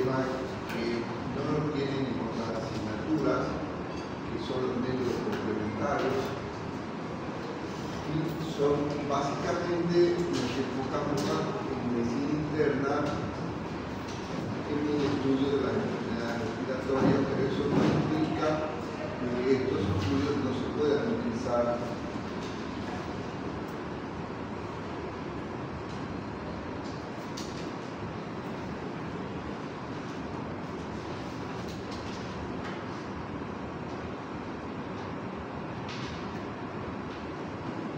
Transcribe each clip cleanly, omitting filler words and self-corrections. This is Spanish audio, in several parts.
tema que no nos tienen en otras asignaturas, que son los métodos complementarios, y son básicamente los que enfocamos más en medicina interna, en el estudio de las enfermedades respiratorias, pero eso no implica que estos estudios no se puedan utilizar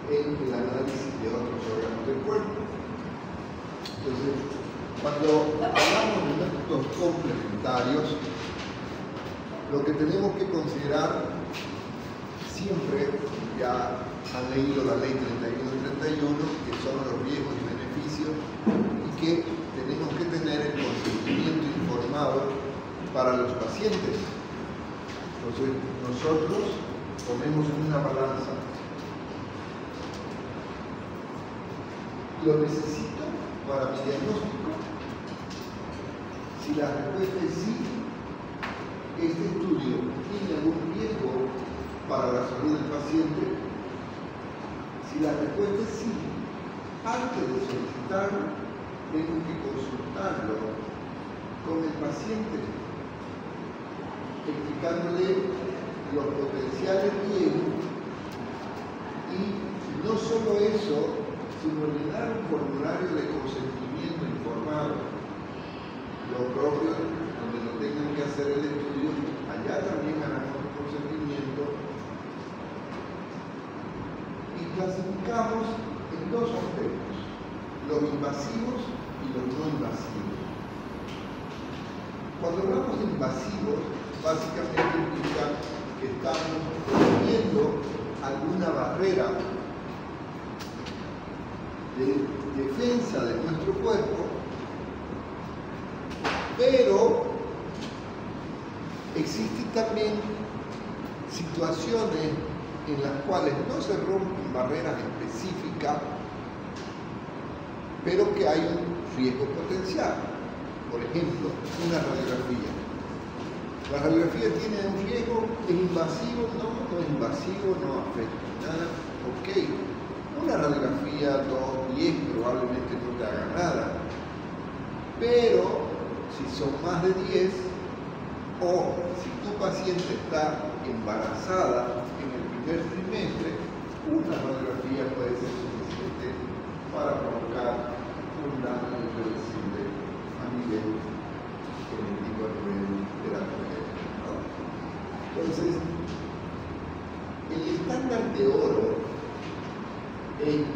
en el análisis de otros órganos del cuerpo. Entonces, cuando hablamos de métodos complementarios, lo que tenemos que considerar siempre, ya han leído la ley 3131, que son los riesgos y beneficios, y que tenemos que tener el consentimiento informado para los pacientes. Entonces, nosotros ponemos en una balanza: ¿lo necesito para mi diagnóstico? Si la respuesta es sí, ¿este estudio tiene algún riesgo para la salud del paciente? Si la respuesta es sí, antes de solicitarlo, tengo que consultarlo con el paciente, explicándole los potenciales riesgos, y no solo eso, sino llenar un formulario de consentimiento informado, lo propio donde lo tengan que hacer el estudio. Allá también ganamos el consentimiento, y clasificamos en dos aspectos: los invasivos y los no invasivos. Cuando hablamos de invasivos, básicamente implica que estamos poniendo alguna barrera de defensa de nuestro cuerpo, pero existen también situaciones en las cuales no se rompen barreras específicas, pero que hay un riesgo potencial. Por ejemplo, una radiografía. La radiografía tiene un riesgo, es invasivo, no es invasivo, no afecta nada, ok. Una radiografía 2-10 probablemente no te haga nada, pero si son más de 10, o si tu paciente está embarazada en el primer trimestre, una radiografía puede ser suficiente para provocar un daño irreversible a nivel genético, a nivel terapéutico, ¿no? Entonces, el estándar de oro en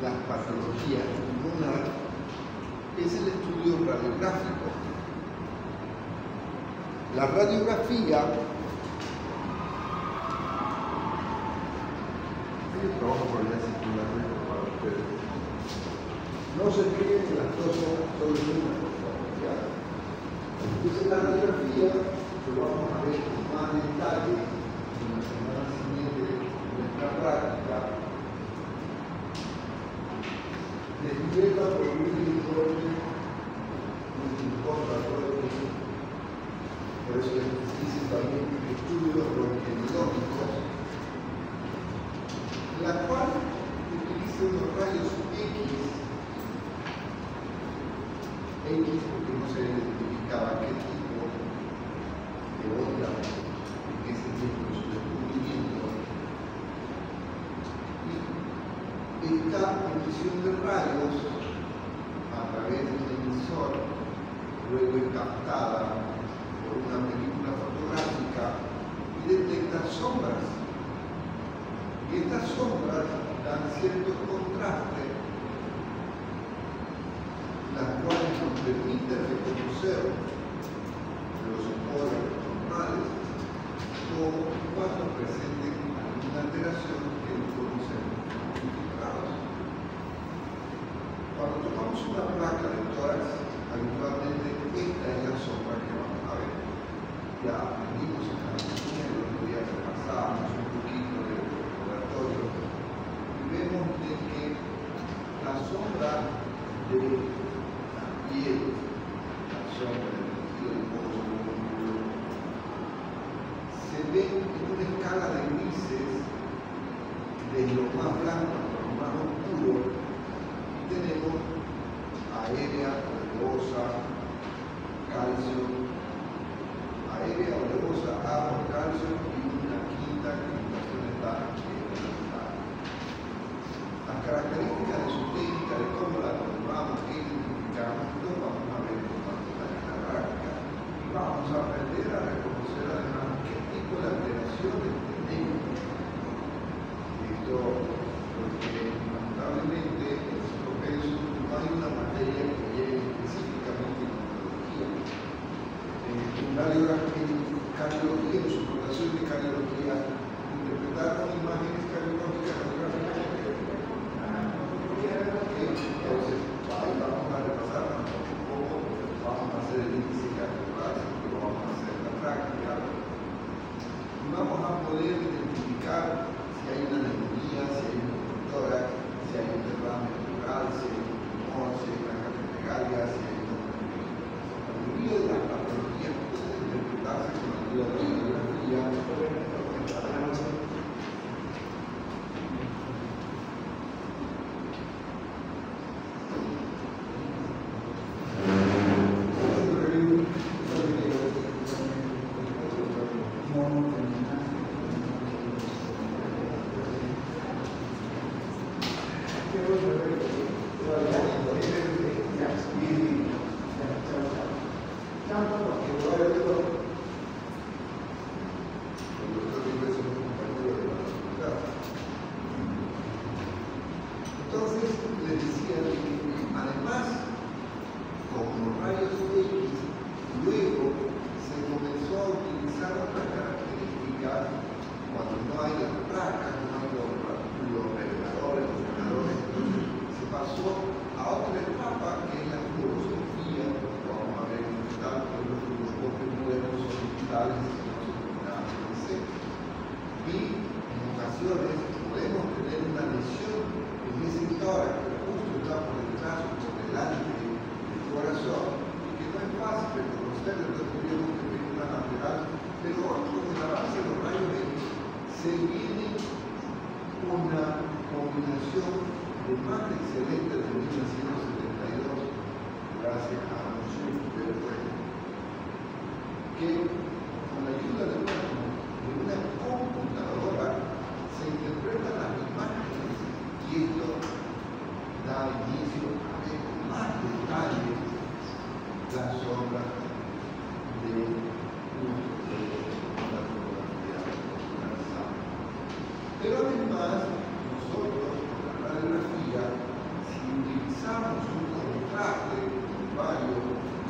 las patologías pulmonares es el estudio radiográfico. La radiografía, trabajo por la circulación para ustedes, no se cree que las dos son solo una cosa. Entonces, la radiografía lo vamos a ver con más detalle en la semana siguiente de nuestra práctica. Despierta por un informe, no importa todo eso. Por eso les dice también estudios röntgenológicos, en la cual utiliza unos rayos X porque no se identificaba qué tipo de onda en ese tiempo de su descubrimiento. Esta emisión de rayos a través del emisor luego es captada por una película fotográfica y detecta sombras. Y estas sombras dan cierto contraste, las cuales nos permiten reconocer los órganos normales o cuando presenten alguna alteración que no conocemos. Cuando tomamos una placa de tórax, habitualmente esta es la sombra que vamos a ver. Ya aprendimos en la anatomía, el otro día repasamos un poquito del laboratorio y vemos de que escala de grises, desde lo más blanco hasta lo más oscuro, tenemos aérea, oleosa, calcio, aérea, oleosa, agua, calcio y una quinta que en ocasiones está representada. Las características de su técnica, de cómo la tomamos, qué identificamos, lo vamos a ver en la práctica. Y vamos a aprender a reconocer además qué tipo de alteraciones tenemos. Esto porque lamentablemente en nuestro peso no hay una materia que llegue específicamente en cardiología. En cardiología, en su formación de cardiología, interpretaron imágenes cardiológicas radiográficamente. Entonces, ahí vamos a repasar un poco, vamos a hacer el índice cardiovascular, lo vamos a hacer en la práctica. Y vamos a poder identificar si hay una neumonía, si hay una doctora, si hay un derrame pleural, si hay un tumor, si hay una cardioplegaria, si hay una neumonía. La mayoría de las patologías pueden interpretarse con la ayuda de la radiografía. Entonces, les decía que además, como los rayos X, luego se comenzó a utilizar otras características cuando no hay las placas, no hay los reveladores, se pasó a otra etapa que es la fluoroscopía. Vamos a ver en un instante los fluoroscopios modernos son digitales y no se combinaban con el C. Y en ocasiones podemos tener una lesión en ese tórax que justo está por detrás o por delante del corazón, que no es fácil reconocer, entonces tuvimos que ver una lateral, pero con el avance de los rayos X se viene una combinación de más excelente de 1972, gracias a Monsieur Verfrey, que con la ayuda de una computadora se interpretan las imágenes y esto da inicio a ver con más detalle las sombras de una fotografía organizada. Pero además, nosotros con la radiografía, si utilizamos un contraste con varios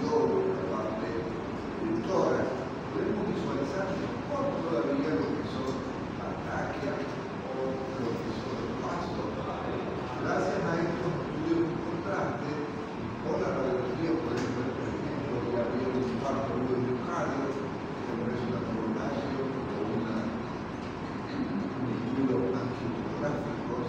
yodos de la parte del tórax, podemos visualizar mejor todavía lo que son la tráquea o lo que son los vasos. Gracias a estos estudios de contraste, con la radiografía podemos ver, por ejemplo, que había un infarto agudo del miocardio, como es una coronación o un estudio angiográfico,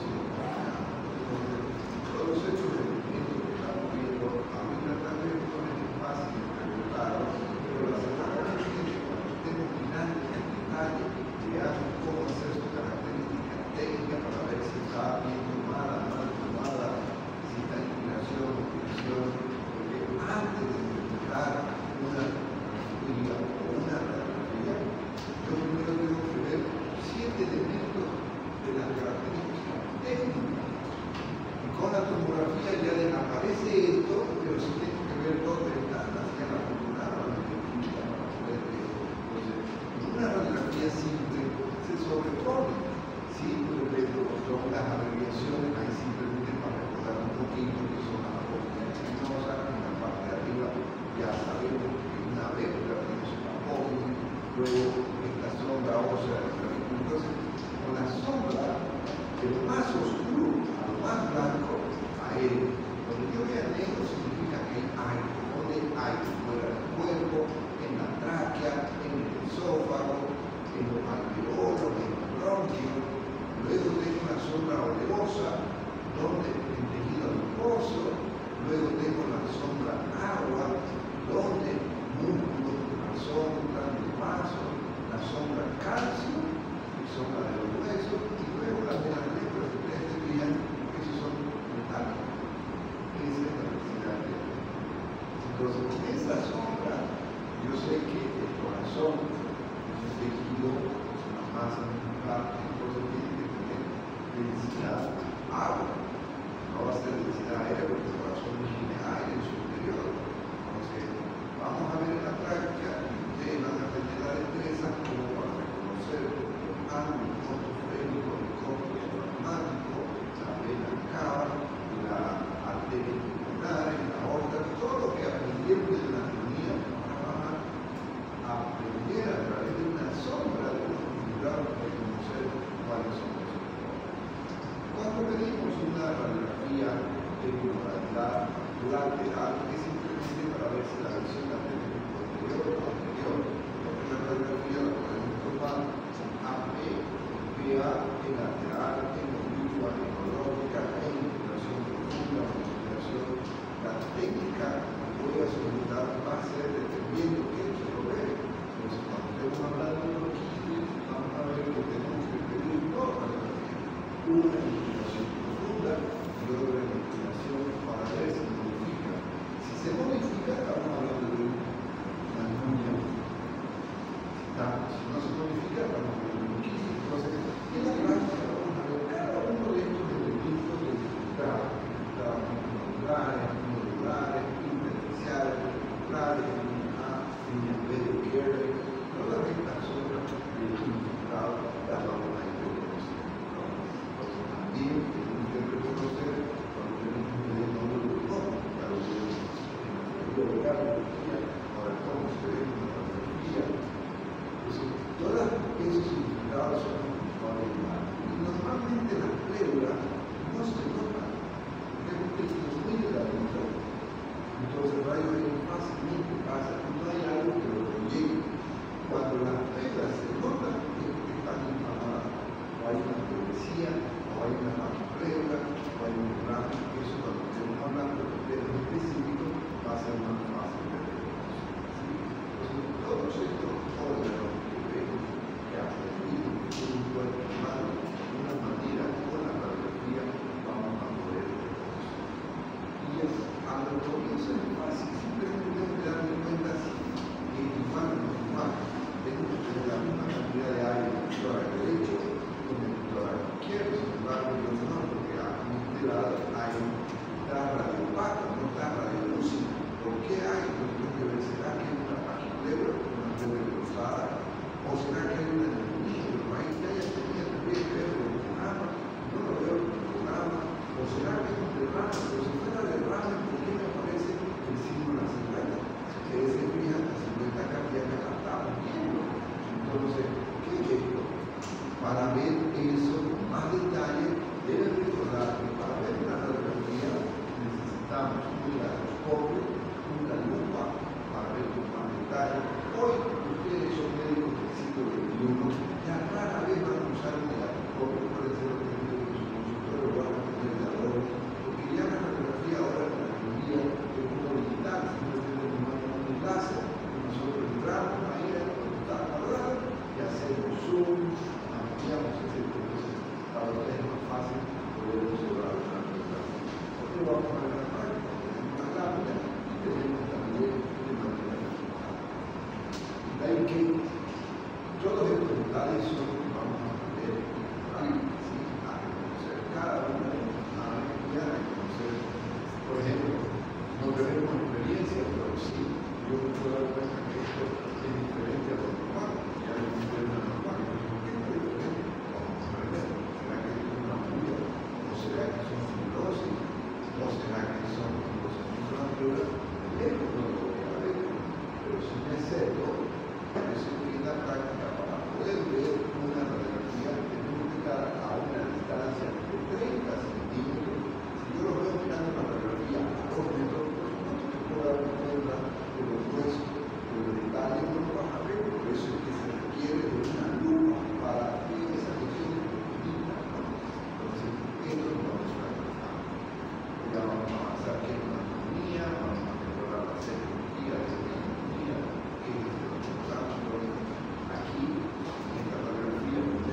todos los hechos de movimiento que estamos viendo ahorita tal vez no es fácil de interpretar, pero las características, cuando estemos mirando en detalle, veamos cómo hacer sus características técnicas para ver si está bien tomada, mal tomada, si está inclinación o extensión, porque antes de interpretar una fotografía o una radiografía, yo primero tengo que ver 7 elementos de las características técnicas. Y con la tomografía ya desaparece esto, pero sí tengo que ver 2 ventanas, ya la pulmonar o la química para poder ver. Entonces, en una radiografía simple se sobrepone, ¿sí? Por ejemplo, son las abreviaciones, ahí simplemente para recordar un poquito que son las apófilas espinosas, en la parte de arriba ya sabemos que una vértebra tiene su apófis, luego esta sombra ósea de la clavícula. Entonces, con la sombra, de lo más oscuro a lo más blanco, aéreo. Donde yo vea negro significa que hay aire. Donde hay fuera del cuerpo, en la tráquea, en el esófago, en los alveolos, en los bronquios. Luego tengo una sombra oleosa, donde el tejido adiposo. Luego tengo la sombra agua, donde músculos, corazón, grandes vasos, Entonces, con esa sombra, yo sé que el corazón es un tejido, es una masa muscular, entonces tiene que tener densidad agua. No va a ser densidad aérea porque el corazón no tiene aire en su interior. Entonces, vamos a ver en la práctica y ustedes van a tener la destreza como para reconocer los ángulos ortofrénicos, el corto diafragmático, la vena cava, la arteria pulmonar, la aorta, todo lo que aprendieron de la anatomía, ahora van a aprender a través de una sombra de una profundidad para reconocer cuáles son los sectores. Cuando pedimos una radiografía de modalidad lateral, es simplemente para ver si la visión la tenemos posterior o anterior, porque la radiografía la podemos tomar AP, PA, en lateral, en oblicua, en ológica, en infiltración profunda, en infiltración. La técnica que voy a solicitar va a ser dependiendo qué quiero ver. Entonces, cuando estemos hablando de los quistes, vamos a ver que tenemos que pedir dos radiografías. Una infiltración profunda y otra infiltración para ver si modifica. Si se modifica, estamos hablando de una anemia. Si no se modifica, estamos hablando de un quiste. Entonces, en la práctica vamos a ver cada uno de estos elementos de dificultad. Modulares, intersticiales, ventriculares, línea A, línea B de Kerr, todas estas zonas de infiltrado las vamos a ir reconociendo. Entonces, también tenemos que reconocer cuando tenemos un nódulo de copa, ya lo vemos en la radiografía, ahora cómo se ve en la radiografía. Entonces, todos esos infiltrados son modulares. Y normalmente las pléulas no se notan. Muy delgadito, entonces el rayo X fácilmente pasa y no hay algo que lo proyecte. Cuando las pléulas se notan es porque están inflamadas, o hay una pleuricía, o hay una macropléula, o hay un grano. Eso cuando estemos hablando de pléulas específicos va a ser más fácil de reconocer. Entonces, todos estos órganos que vemos que aprendimos en un cuerpo humano, de una manera con la radiografía vamos a poder a lo comienzo es fácil, simplemente tengo que darme cuenta si es igual o no es igual. Tengo que tener la misma cantidad de aire en el tórax derecho y en el tórax izquierdo, sin embargo, yo no, porque a este lado hay está radiopaco, no está radiolúcido. ¿Por qué hay? Porque tengo que ver, ¿será que hay una paquipleura, una pleura cruzada? ¿O será que hay una neumonía? Pero ahí ya tenía que ver el programa, no lo veo en el programa. ¿O será que es un derrame? Pero si fuera derrame, ¿por qué me aparece el signo de la silueta? Si ustedes se fijan, la silueta cardíaca la estamos viendo. Entonces, ¿qué es esto? Para ver eso con más detalle, deben recordar que para ver una radiografía necesitamos un microscopio, una lupa para ver con más detalle. Hoy, ustedes son médicos del siglo XXI, ya rara vez van a usar un microscopio, puede ser lo que porque ya la radiografía ahora en la teoría es muy digital, simplemente tomamos un enlace y nosotros entramos ahí a donde está cuadrado y hacemos zoom, ampliamos ese proceso para que es más fácil poder observar la radiografía. Porque vamos a ver la práctica, tenemos una lámina y tenemos también de manera digital. De ahí que todos estos detalles son los que vamos a aprender en la práctica, ¿sí? A reconocer cada una de a reconocer, por ejemplo, no tenemos experiencia, pero sí, yo me puedo dar cuenta que esto es diferente a lo normal, y hay un tema normal, y ¿por qué es diferente? Vamos a aprender, ¿será que es una fuga? ¿O será que son fibrosis? ¿O será que son fibrosis inflamatorias? Lejos no lo voy a ver, pero si me acerco, eso es la práctica para poder ver una radiografía, tenemos que estar a una distancia de 30 centímetros. Yo lo veo mirando la radiografía a 2 metros, por supuesto que puedo dar cuenta de los huesos, de los detalles, no lo vas a ver, por eso es que se requiere de una lupa para ver esas cuestiones pequeñitas, ¿no? Entonces, esto lo vamos a trabajar. Ya vamos a avanzar que es una anatomía, vamos a mejorar la semiología de esa anatomía, que es lo que estamos aquí, en esta radiografía.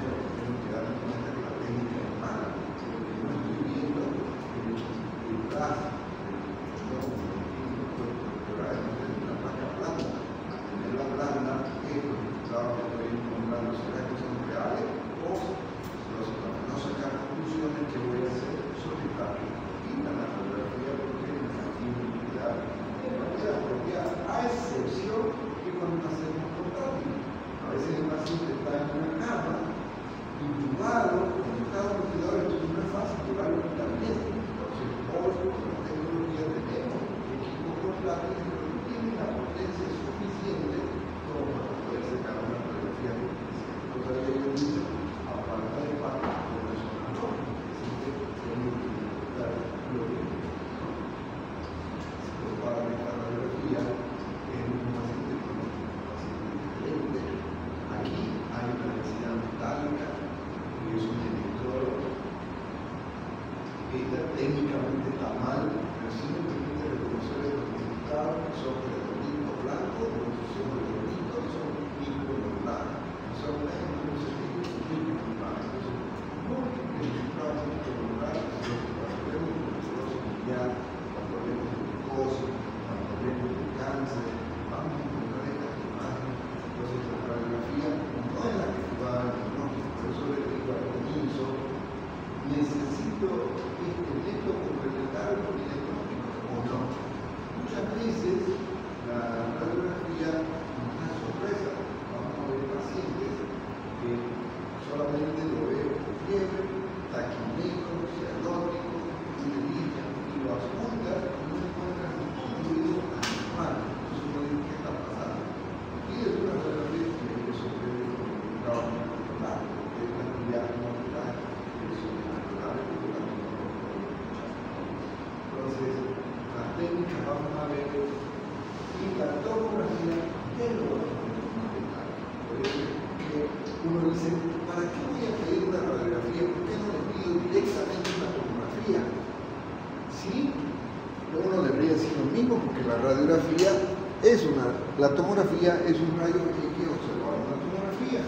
La tomografía es un rayo que hay que observar una tomografía,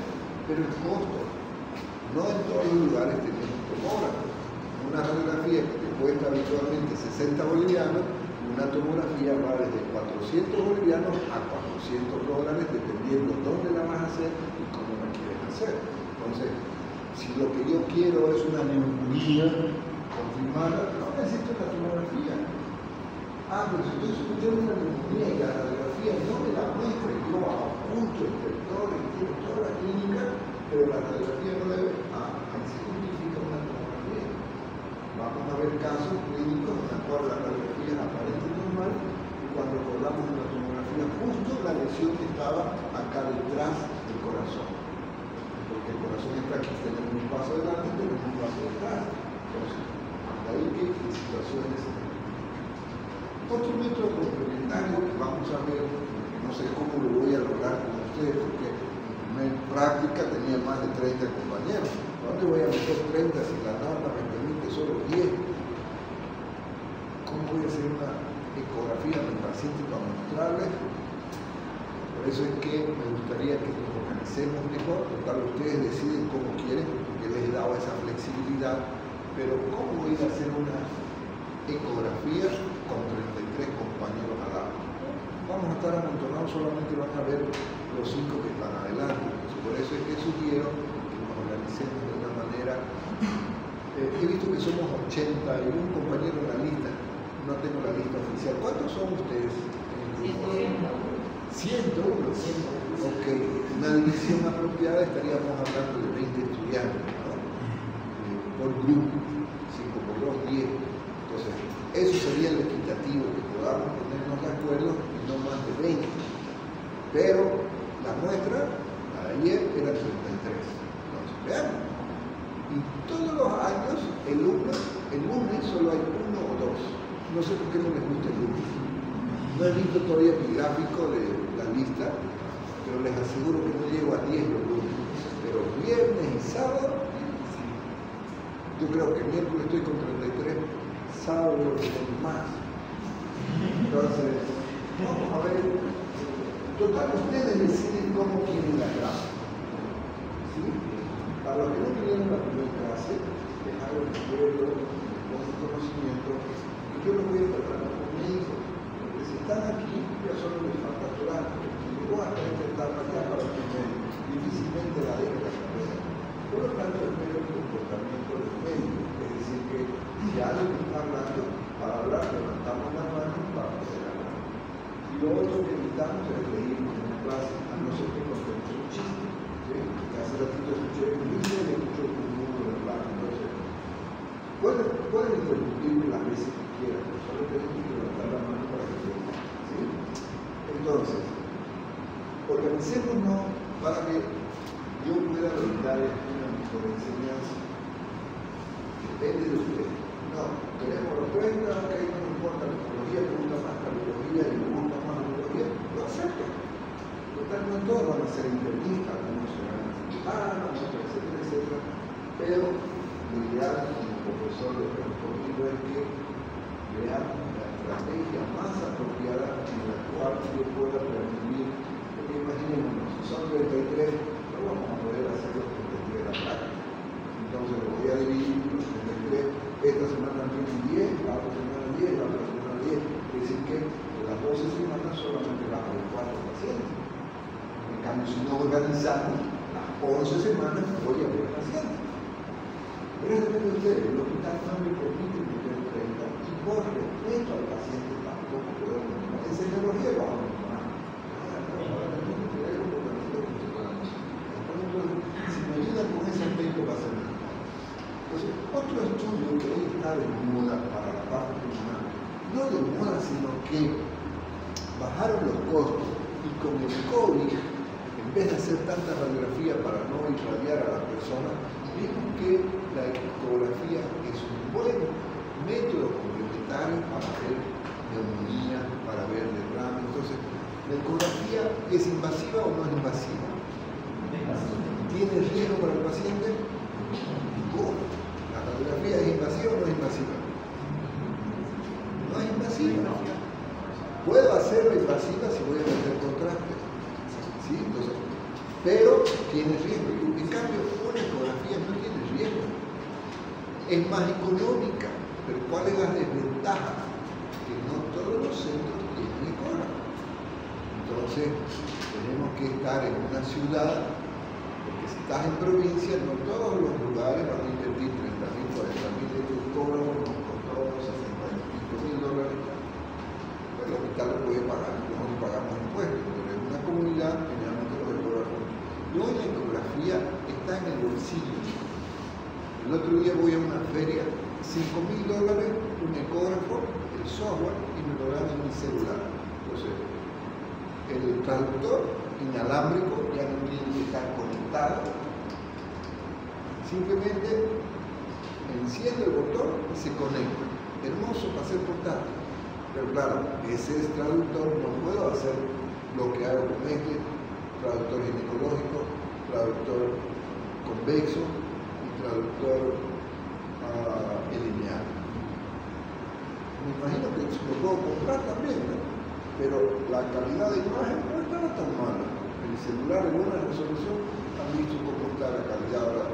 pero el costo, no en todos los lugares tenemos tomógrafo. Una radiografía que te cuesta habitualmente 60 bolivianos, una tomografía va desde 400 bolivianos a $400, dependiendo dónde la vas a hacer y cómo la quieres hacer. Entonces, si lo que yo quiero es una neumonía confirmada, no necesito una tomografía. Pero si yo tengo una neumonía y la radiografía no me la muestra, y yo apunto el vector y tiene toda la clínica, pero la radiografía no debe. Ahí se justifica una tomografía. Vamos a ver casos clínicos en los cuales la radiografía es aparente normal y cuando colgamos una tomografía justo la lesión que estaba acá detrás del corazón. Porque el corazón está aquí, tenemos un paso adelante y tenemos un paso detrás. Entonces, de ahí que en situaciones. Otro método complementario que vamos a ver, no sé cómo lo voy a lograr con ustedes, porque en primera práctica tenía más de 30 compañeros. ¿Dónde voy a meter 30 si la norma me permite solo 10? ¿Cómo voy a hacer una ecografía a mi paciente para mostrarles? Por eso es que me gustaría que nos organicemos mejor, total ustedes deciden cómo quieren, porque les he dado esa flexibilidad, pero ¿cómo voy a hacer una ecografía con 33 compañeros al lado? Vamos a estar amontonados, solamente van a ver los 5 que están adelante. Por eso es que sugiero que nos organicemos de una manera. He visto que somos 81 compañeros en la lista, no tengo la lista oficial. ¿Cuántos son ustedes? 101. Ok, una división apropiada estaríamos hablando de 20 estudiantes, ¿no? Por grupo, 5 por 2, 10. Entonces, eso sería lo equitativo, que podamos ponernos de acuerdo y no más de 20. Pero la muestra, la de ayer, era 33. Entonces, veamos. Y todos los años, el lunes solo hay 1 o 2. No sé por qué no les gusta el lunes. No he visto todavía mi gráfico de la lista, pero les aseguro que no llego a 10 los lunes. Pero viernes y sábado, sí. Yo creo que miércoles estoy con 33. Sábado con más. Entonces, vamos a ver. Total, ustedes deciden cómo quieren la clase. ¿Sí? Para los que no tuvieron la primera clase, les hago el recuerdo, con el conocimiento, y yo lo voy a tratar con mi hijo. Porque si están aquí, ya solo les falta llorar. Si llegó hasta esta etapa ya para que difícilmente la deje la carrera. Por lo tanto, espero el comportamiento del médico. Es decir, que si alguien está hablando, para hablar, levantamos la mano para poder hablar. Y lo otro que evitamos es reírnos en clase, a no ser que contemos un chiste. ¿Sí? Que hace ratito escuché un niño y escucho un mundo de hablar. Entonces, pueden interrumpirme las veces que quieran, pero solo tenemos que levantar la mano para que vean. ¿Sí? Entonces, organicémonos para que yo pueda brindar una mejor enseñanza. Depende de ustedes. No, queremos los 30, ok, no me importa la psicología, me gusta más cardiología y me gusta más neurología, lo acepto. Total, no todos van a ser internistas, algunos serán cirujanos, otros, etcétera, etcétera. Pero lo ideal, como profesor de deportivo, es que veamos la estrategia más apropiada en la cual yo pueda permitir, porque imaginémonos, si son 33, no vamos a poder hacer los 33 de la práctica. Entonces lo voy a dividir los 33. Esta semana tienen 10, la otra semana 10, la otra semana 10. Es decir que de las 12 semanas solamente van a haber 4 pacientes. En cambio, si no organizamos, las 11 semanas voy a ver pacientes. Pero eso depende de ustedes. El hospital no me permite meter 30 y por respeto al paciente tampoco podemos tomar. En semiología vamos a tomar. Si me ayudan con ese aspecto va a ser mejor. Entonces, otro estudio que hoy está de moda para la parte pulmonar, no de moda, sino que bajaron los costos y con el COVID, en vez de hacer tanta radiografía para no irradiar a las personas, vimos que la ecografía es un buen método complementario para ver neumonía, para ver derrame. Entonces, ¿la ecografía es invasiva o no es invasiva? ¿Tiene riesgo para el paciente? Ninguno. ¿La radiografía es invasiva o no es invasiva? No es invasiva. Puedo hacerla invasiva si voy a tiene riesgo. En cambio, una ecografía no tiene riesgo. Es más económica, pero ¿cuál es la desventaja? Que no todos los centros tienen ecógrafo. Entonces, tenemos que estar en una ciudad, porque si estás en provincia, no todos los lugares van a invertir 30.000, 40.000 de ecógrafos, nos costó $65.000. Pues el hospital lo puede pagar, nosotros pagamos impuestos, pero en una comunidad generalmente los ecógrafos. Y hoy la ecografía está en el bolsillo. El otro día voy a una feria, $5.000 un ecógrafo, el software, y me lo dan en mi celular. Entonces, el traductor inalámbrico ya no tiene que estar conectado, simplemente enciende el botón y se conecta. Hermoso para ser portátil, pero claro, ese es traductor, no puedo hacer lo que hago con este traductor ginecológico, traductor convexo y traductor lineal. Me imagino que lo puedo comprar también, ¿no? Pero la calidad de imagen no estaba tan mala. En el celular, en una resolución, han visto cómo está la calidad ahora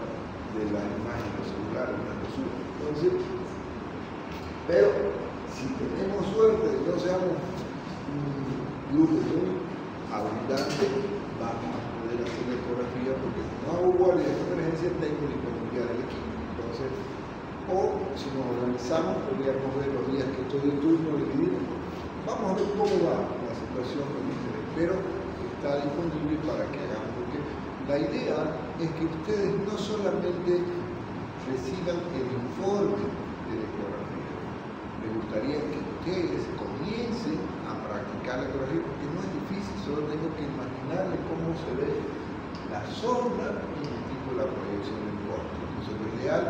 de la imagen del celular en una resolución. Entonces, pero si tenemos suerte de que no seamos luz muy abundante, vamos a poder hacer la ecografía, porque no hago guardia de emergencia, tengo disponibilidad del equipo. Entonces, o si nos organizamos, podríamos ver los días que estoy de turno dividido. Vamos a ver cómo va la situación con ustedes, pero está disponible para que hagamos, porque la idea es que ustedes no solamente reciban el informe de la ecografía, me gustaría que ustedes comiencen a practicar la ecografía, porque no es difícil, solo tengo que imaginarle cómo se ve la sombra y el tipo de la proyección del corte. Entonces, lo ideal,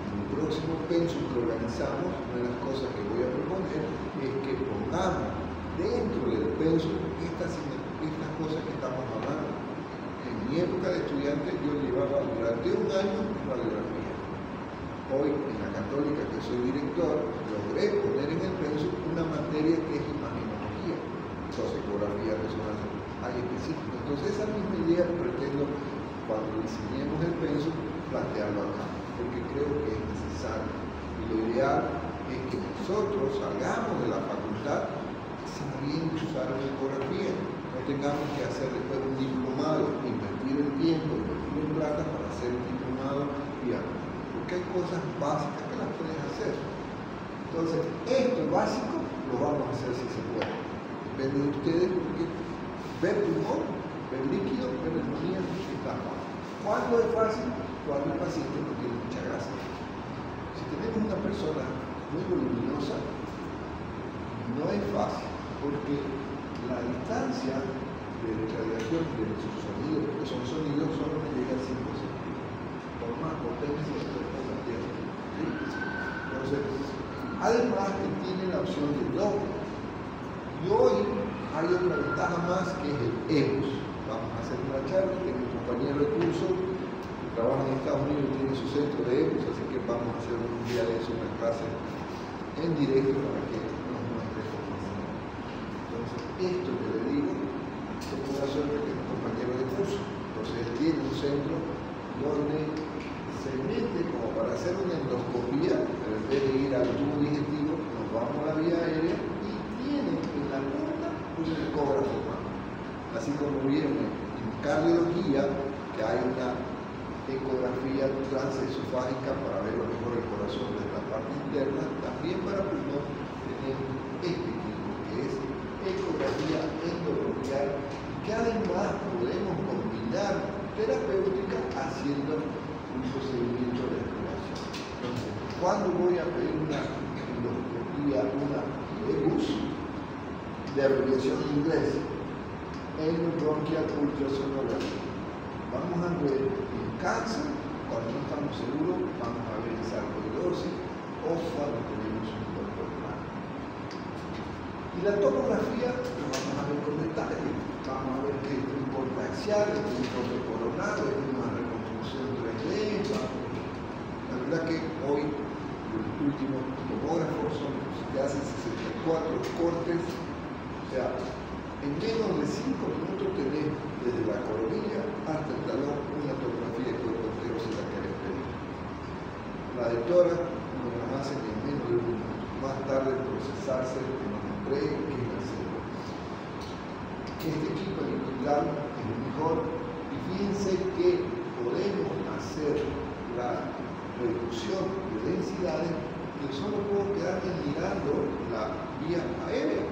en el próximo pensum que organizamos, una de las cosas que voy a proponer es que pongamos dentro del pensum estas cosas que estamos hablando. En mi época de estudiante yo llevaba durante un año radiografía. Hoy en la Católica, que soy director, logré poner en el pensum una materia que es imagenología, ecografía, resonancia, hay específico. Entonces esa misma idea pretendo, cuando diseñemos el pensum, plantearlo acá, porque creo que es necesario. Y lo ideal es que nosotros salgamos de la facultad sabiendo usar la ecografía, no tengamos que hacer después un diplomado, invertir el tiempo, invertir en plata para hacer un diplomado, porque hay cosas básicas que las puedes hacer. Entonces, esto básico lo vamos a hacer si se puede. Depende de ustedes, porque ver tumor, ver líquido, ver neumonía, está fácil. ¿Cuándo es fácil? Cuando el paciente no tiene mucha grasa. Si tenemos una persona muy voluminosa, no es fácil, porque la distancia de radiación de sus sonidos, porque son sonidos, solo me llega al 5 centímetros, por más potencia de la Tierra. ¿Sí? Entonces, además que tiene la opción de doble. Y hoy hay otra ventaja más que es el EBUS. Vamos a hacer una charla, tengo un compañero de curso que trabaja en Estados Unidos y tiene su centro de EBUS, así que vamos a hacer un día de eso, una clase en directo para que nos muestre cómo hacer. Entonces, esto que le digo, tengo la suerte que es un compañero de curso. Entonces, él tiene un centro donde se mete como para hacer una endoscopía, pero en vez de ir al tubo digestivo, nos vamos a la vía aérea y tiene en la punta un ecógrafo humano. Así como vieron en cardiología, que hay una ecografía transesofágica para ver lo mejor el corazón de la parte interna, también para pulmón tenemos este tipo, que es ecografía endobronquial, que además podemos combinar terapéutica haciendo un procedimiento de respiración. Entonces, ¿cuándo voy a pedir una endoscopía, una EBUS, de abreviación en inglés? Endobronchial ultrasonografía. Vamos a ver en cáncer, cuando no estamos seguros, vamos a ver en sarcoidosis o cuando tenemos un cuerpo plano. Y la tomografía lo vamos a ver con detalle. Vamos a ver que es un corte axial, es un corte coronado, es una reconstrucción 3D. La verdad que hoy los últimos tomógrafos se hacen 64 cortes, o sea, en menos de 5 minutos tenés desde la coronilla hasta el talón, una tomografía de cuerpo entero si la querés pedir. La de tórax nos la hacen en menos de un minuto, más tarde procesarse que nos entreguen que es la célula. Este equipo aniquilar es el mejor y fíjense que podemos hacer la reducción de densidades que solo puedo quedarme mirando la vía aérea.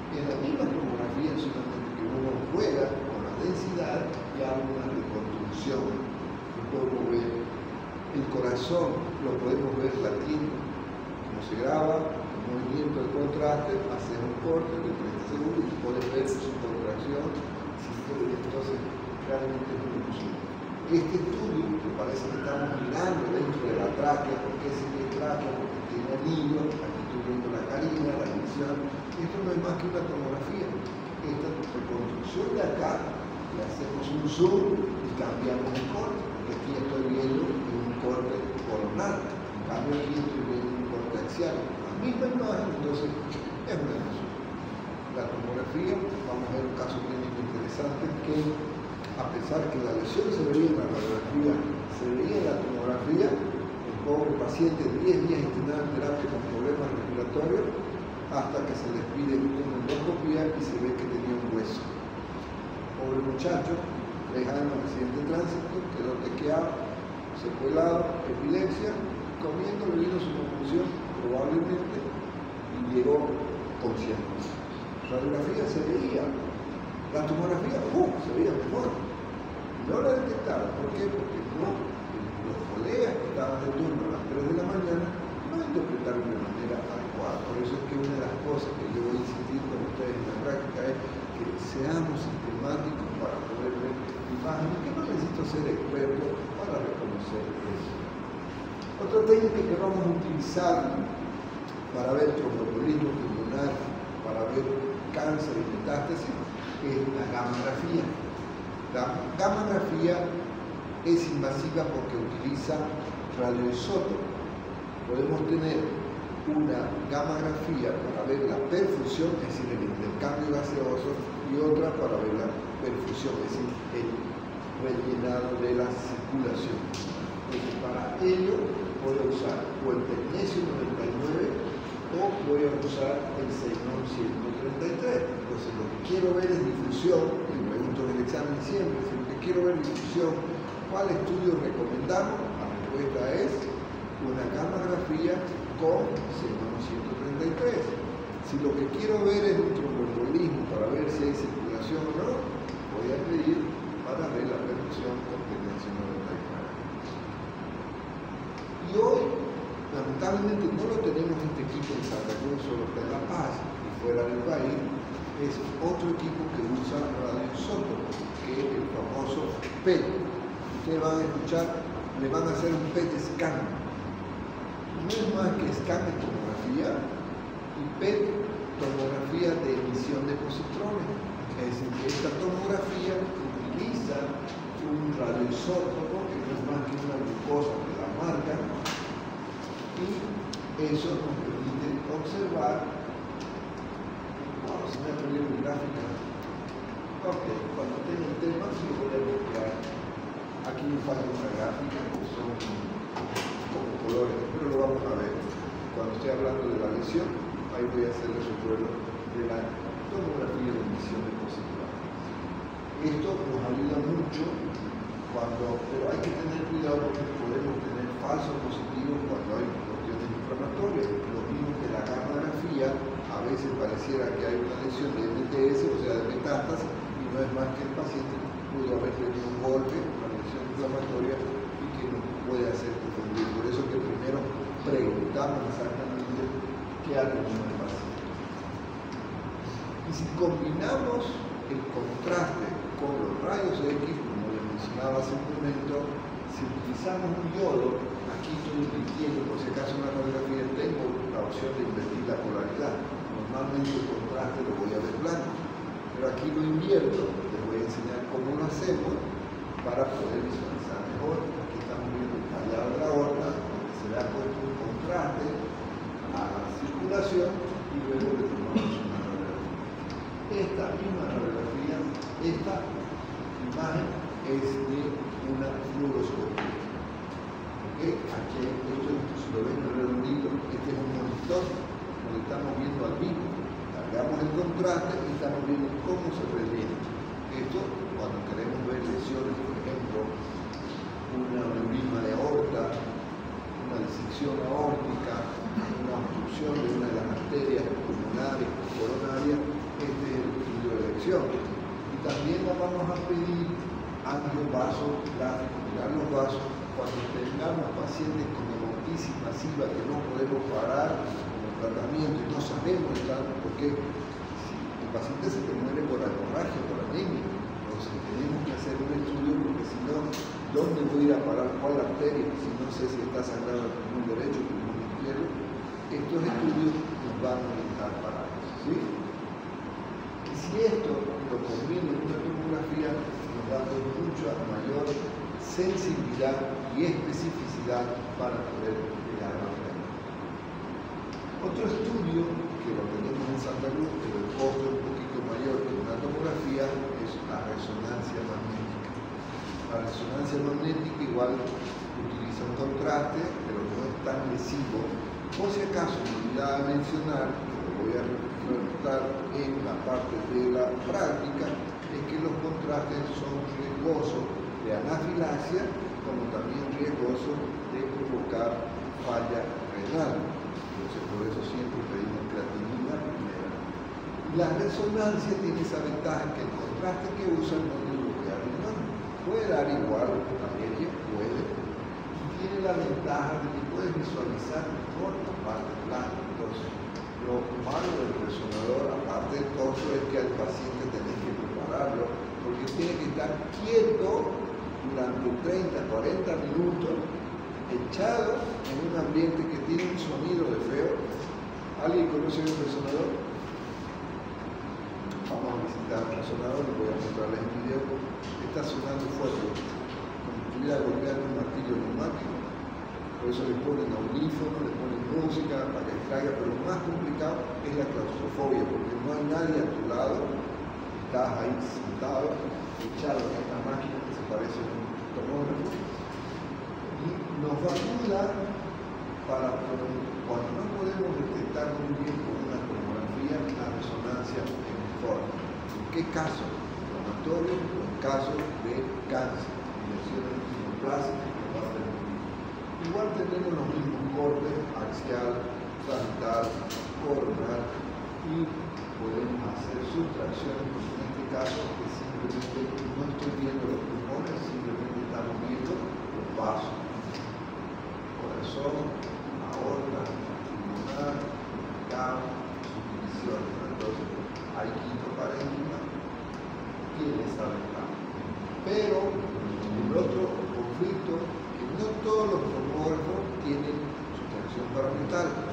En la misma tomografía, solamente que uno juega con la densidad y hago una reconstrucción. Lo podemos ver. El corazón lo podemos ver latiendo. Como se graba, el movimiento de contraste, hacer un corte de 30 segundos y puedes ver su contracción. Entonces, realmente es muy posible. Este estudio, que parece que estamos mirando dentro de la tráquea, porque es el tráquea, porque tiene anillo, aquí estoy viendo la carina, la visión. Esto no es más que una tomografía. Esta reconstrucción de acá, le hacemos un zoom y cambiamos el corte, porque aquí estoy viendo un corte coronal, en cambio aquí estoy viendo un corte axial. La misma imagen, entonces es una imagen. La tomografía, vamos a ver un caso clínico interesante que, a pesar que la lesión se veía en la radiografía, se veía en la tomografía, el pobre paciente 10 días internado en terapia con problemas respiratorios, hasta que se les pide una endoscopía y se ve que tenía un hueso. Pobre muchacho, 3 años de accidente de tránsito, quedó tequeado, secuelado, epilepsia, comiendo le vino su confusión probablemente y llegó consciente. La radiografía se veía, la tomografía se veía mejor. No la detectaron. ¿Por qué? Porque los colegas que estaban de turno a las 3 de la mañana no interpretaron de manera adecuada. Por eso es que una de las cosas que yo voy a insistir con ustedes en la práctica es que seamos sistemáticos para poder ver imágenes, que no necesito ser experto para reconocer eso. Otra técnica que vamos a utilizar para ver tromboembolismo pulmonar, para ver cáncer y metástasis, es la gamografía. La gamografía es invasiva porque utiliza radioisótopos. Podemos tener una gamografía para ver la perfusión, es decir, el intercambio gaseoso, y otra para ver la perfusión, es decir, el rellenado de la circulación. Entonces, para ello voy a usar o el tecnesio 99 o voy a usar el xenón 133. Entonces, lo que quiero ver es difusión, y pregunto en el examen siempre, si lo que quiero ver es difusión, ¿cuál estudio recomendamos? La respuesta es una gamografía con xenón 133. Si lo que quiero ver es un tromboembolismo para ver si hay circulación o no, voy a pedir para ver la perfusión con tecnesio 99. Y hoy, lamentablemente, no lo tenemos este equipo en Santa Cruz, solo está en La Paz y fuera del país. Es otro equipo que usa radioisótopos, que es el famoso PET. Ustedes van a escuchar, le van a hacer un PET scan. No es más que scan de tomografía y PET, tomografía de emisión de positrones. Es decir, que esta tomografía utiliza un radioisótopo, que no es más que una glucosa que la marca, y eso nos permite observar. Se me ha perdido mi gráfica. Ok, cuando tenga el tema, sí lo voy a mostrar. Aquí me falta una gráfica, que son como colores, pero lo vamos a ver. Cuando esté hablando de la lesión, ahí voy a hacer el recuerdo de la tomografía de emisión de positrones. Esto nos ayuda mucho pero hay que tener cuidado porque podemos tener falsos positivos cuando hay cuestiones inflamatorias. Lo mismo que la gamografía, a veces pareciera que hay una lesión de MTS, o sea, de metástasis, y no es más que el paciente pudo haber tenido un golpe, una lesión inflamatoria, y que nos puede hacer confundir. Por eso que primero preguntamos exactamente qué algo no es paciente. Y si combinamos el contraste con los rayos X, como les mencionaba hace un momento, si utilizamos un diodo, aquí estoy invirtiendo, por si acaso en la radiografía tengo la opción de invertir la polaridad. Normalmente el contraste lo voy a ver blanco, pero aquí lo invierto, les voy a enseñar cómo lo hacemos para poder visualizar mejor. Aquí estamos viendo el tallado de la aorta, donde se le ha puesto un contraste a la circulación y luego le tomamos una radiografía. Esta misma radiografía, esta esta imagen es de una fluoroscopía. ¿Okay? Aquí, esto, si lo ven redondito, este es un monitor donde estamos viendo al vivo. Cargamos el contraste y estamos viendo cómo se rellena. Esto, cuando queremos ver lesiones, por ejemplo, una aneurisma de aorta, una disección aórtica, una obstrucción de una de las arterias pulmonares o coronarias, este es el estudio de elección. Y también la vamos a pedir angiovasográfico, mirar los vasos, cuando tengamos pacientes con hemolisis masiva que no podemos parar con el tratamiento y no sabemos porque si el paciente se te muere por hemorragia, por anemia, entonces tenemos que hacer un estudio porque si no, ¿dónde voy a ir a parar cuál arteria? Si no sé si está sangrado el pulmón derecho o el pulmón izquierdo, estos estudios nos van a orientar para eso, ¿sí? Y si esto lo combina en una tomografía, nos da mucha mayor sensibilidad y especificidad para poder llegar a la pena. Otro estudio que lo tenemos en Santa Cruz, pero el costo es un poquito mayor que una tomografía, es la resonancia magnética. La resonancia magnética igual utiliza un contraste, pero no es tan lesivo. Por si acaso me olvidaba mencionar, que lo voy a resaltar en la parte de la práctica, es que los contrastes son riesgosos de anafilaxia, como también riesgosos de provocar falla renal. Entonces, por eso siempre pedimos creatinina primero. La resonancia tiene esa ventaja que el contraste que usan no le bloquea el riñón. Puede dar igual la media, puede. Y tiene la ventaja de que puedes visualizar mejor la parte blanca. Entonces, lo malo del resonador, aparte del costo, es que al paciente tenés que prepararlo, porque tiene que estar quieto durante 30, 40 minutos, echado en un ambiente que tiene un sonido de feo. ¿Alguien conoce un resonador? Vamos a visitar un resonador, lo voy a mostrarles en video. Está sonando fuerte, como si estuviera golpeando un martillo neumático. Por eso le ponen audífonos, le ponen música para que distraiga, pero lo más complicado es la claustrofobia, porque no hay nadie a tu lado, estás ahí sentado, echado en esta máquina que se parece a un tomógrafo, y nos va a ayudar para cuando no podemos detectar muy bien con una tomografía la resonancia en forma. ¿En qué caso? Inflamatorio o en caso de cáncer, lesiones neoplásicas. Igual tenemos los mismos cortes, axial, sagital, coronal, y podemos hacer sustracciones, como en este caso, que simplemente no estoy viendo los pulmones, simplemente estamos viendo los vasos. Corazón, aorta, pulmonar, cava, subdivisiones. Entonces, hay quinto parénquima, tiene esa ventaja. Pero, el otro conflicto, que no todos los tomógrafos tienen sustracción parametaria.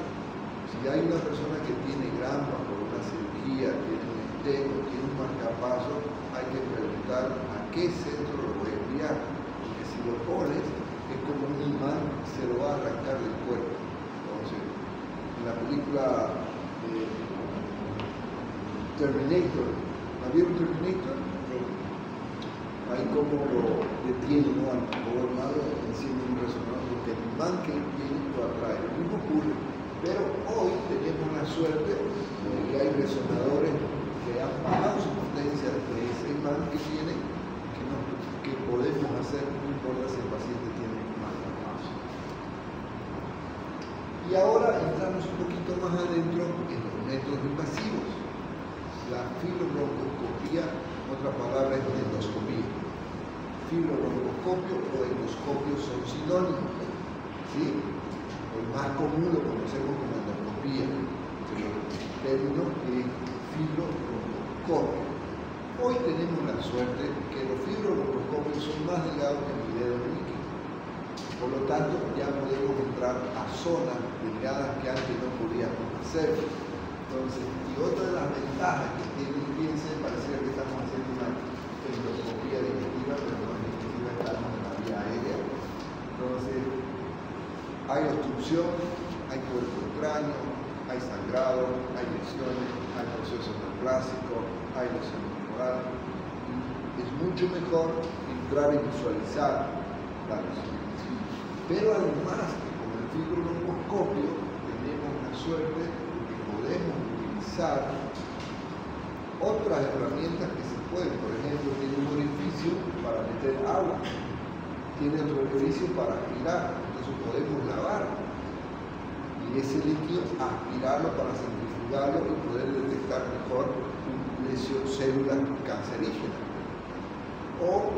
Si hay una persona que tiene grampa por una cirugía, tiene un esteno, tiene un marcapaso, hay que preguntar a qué centro lo voy a enviar. Porque si lo pones, es como un imán, se lo va a arrancar del cuerpo. Entonces, en la película Terminator, ¿la vieron Terminator? Ahí como lo detiene, ¿no? Al poder malo, enciende un resonador, porque el imán que tiene lo atrae. Lo mismo ocurre. Pero hoy tenemos la suerte de que hay resonadores que han bajado su potencia de ese imán que tiene, que podemos hacer, no importa si el paciente tiene marcapaso. Y ahora entramos un poquito más adentro en los métodos invasivos. La fibrobroncoscopía, otra palabra es endoscopía. Fibrobroncoscopio o endoscopio son sinónimos, ¿sí? El más común lo conocemos como endoscopía, pero el término es fibrobroncoscopio. Hoy tenemos la suerte que los fibrobroncoscopios son más delgados que el dedo meñique. Por lo tanto, ya podemos entrar a zonas delgadas que antes no podíamos hacer. Entonces, y otra de las ventajas que tiene, fíjense, pareciera que estamos haciendo una endoscopía digestiva, pero no es digestiva, estamos en la vía aérea. Entonces, hay obstrucción, hay cuerpo de cráneo, hay sangrado, hay lesiones, hay procesos neoplásicos, hay lesión tumoral. mucho mejor entrar y visualizar la lesión. Pero además, con el fibrobroncoscopio tenemos la suerte de que podemos utilizar otras herramientas que se pueden. Por ejemplo, tiene un orificio para meter agua, tiene otro orificio para aspirar, entonces podemos lavar y ese líquido aspirarlo para centrifugarlo y poder detectar mejor células cancerígenas. O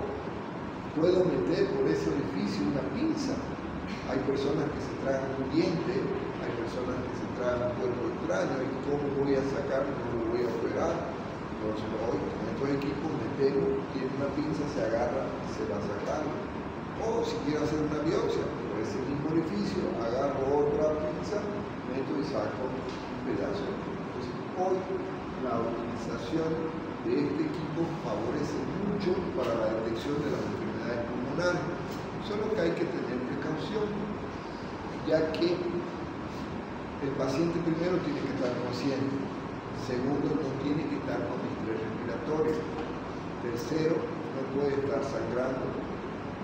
puedo meter por ese orificio una pinza. Hay personas que se tragan un diente, hay personas que se tragan un cuerpo extraño, y cómo voy a sacar, cómo lo voy a operar. Entonces hoy con estos equipos metemos, tiene una pinza, se agarra y se va a sacar. O si quiero hacer una biopsia, por ese mismo orificio, agarro otra pinza, meto y saco un pedazo. Entonces hoy la utilización de este equipo favorece mucho para la detección de las enfermedades pulmonares, solo que hay que tener precaución, ya que el paciente primero tiene que estar consciente, segundo no tiene que estar con estrés respiratorio, tercero no puede estar sangrando.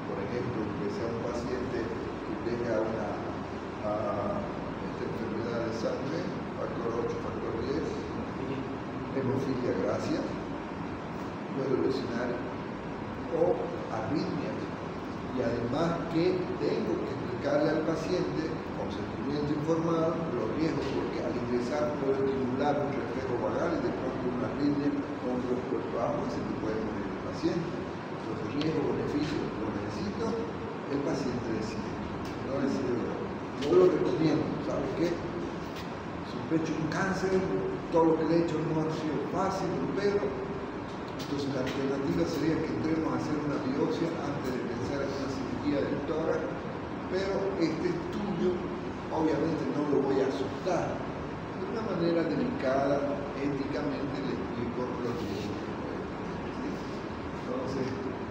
Por ejemplo, que sea un paciente que tenga esta enfermedad de sangre, factor 8, factor 10, hemofilia gracia, duelo lesionario o arritmias. Y además que tengo que explicarle al paciente con sentimiento informado los riesgos, porque al ingresar puedo estimular un reflejo vagal y de pronto una arritmia o un cuerpo bajo y se me puede morir el paciente. Entonces, riesgo, beneficio, lo necesito, el paciente decide, no decide yo. Yo lo recomiendo, ¿sabe qué? Sospecho un cáncer, todo lo que le he hecho no ha sido fácil, pero entonces la alternativa sería que entremos a hacer una biopsia antes de pensar en una cirugía del tórax, pero este estudio obviamente no lo voy a asustar. De una manera delicada, éticamente le explico los riesgos que pueden tener. Entonces,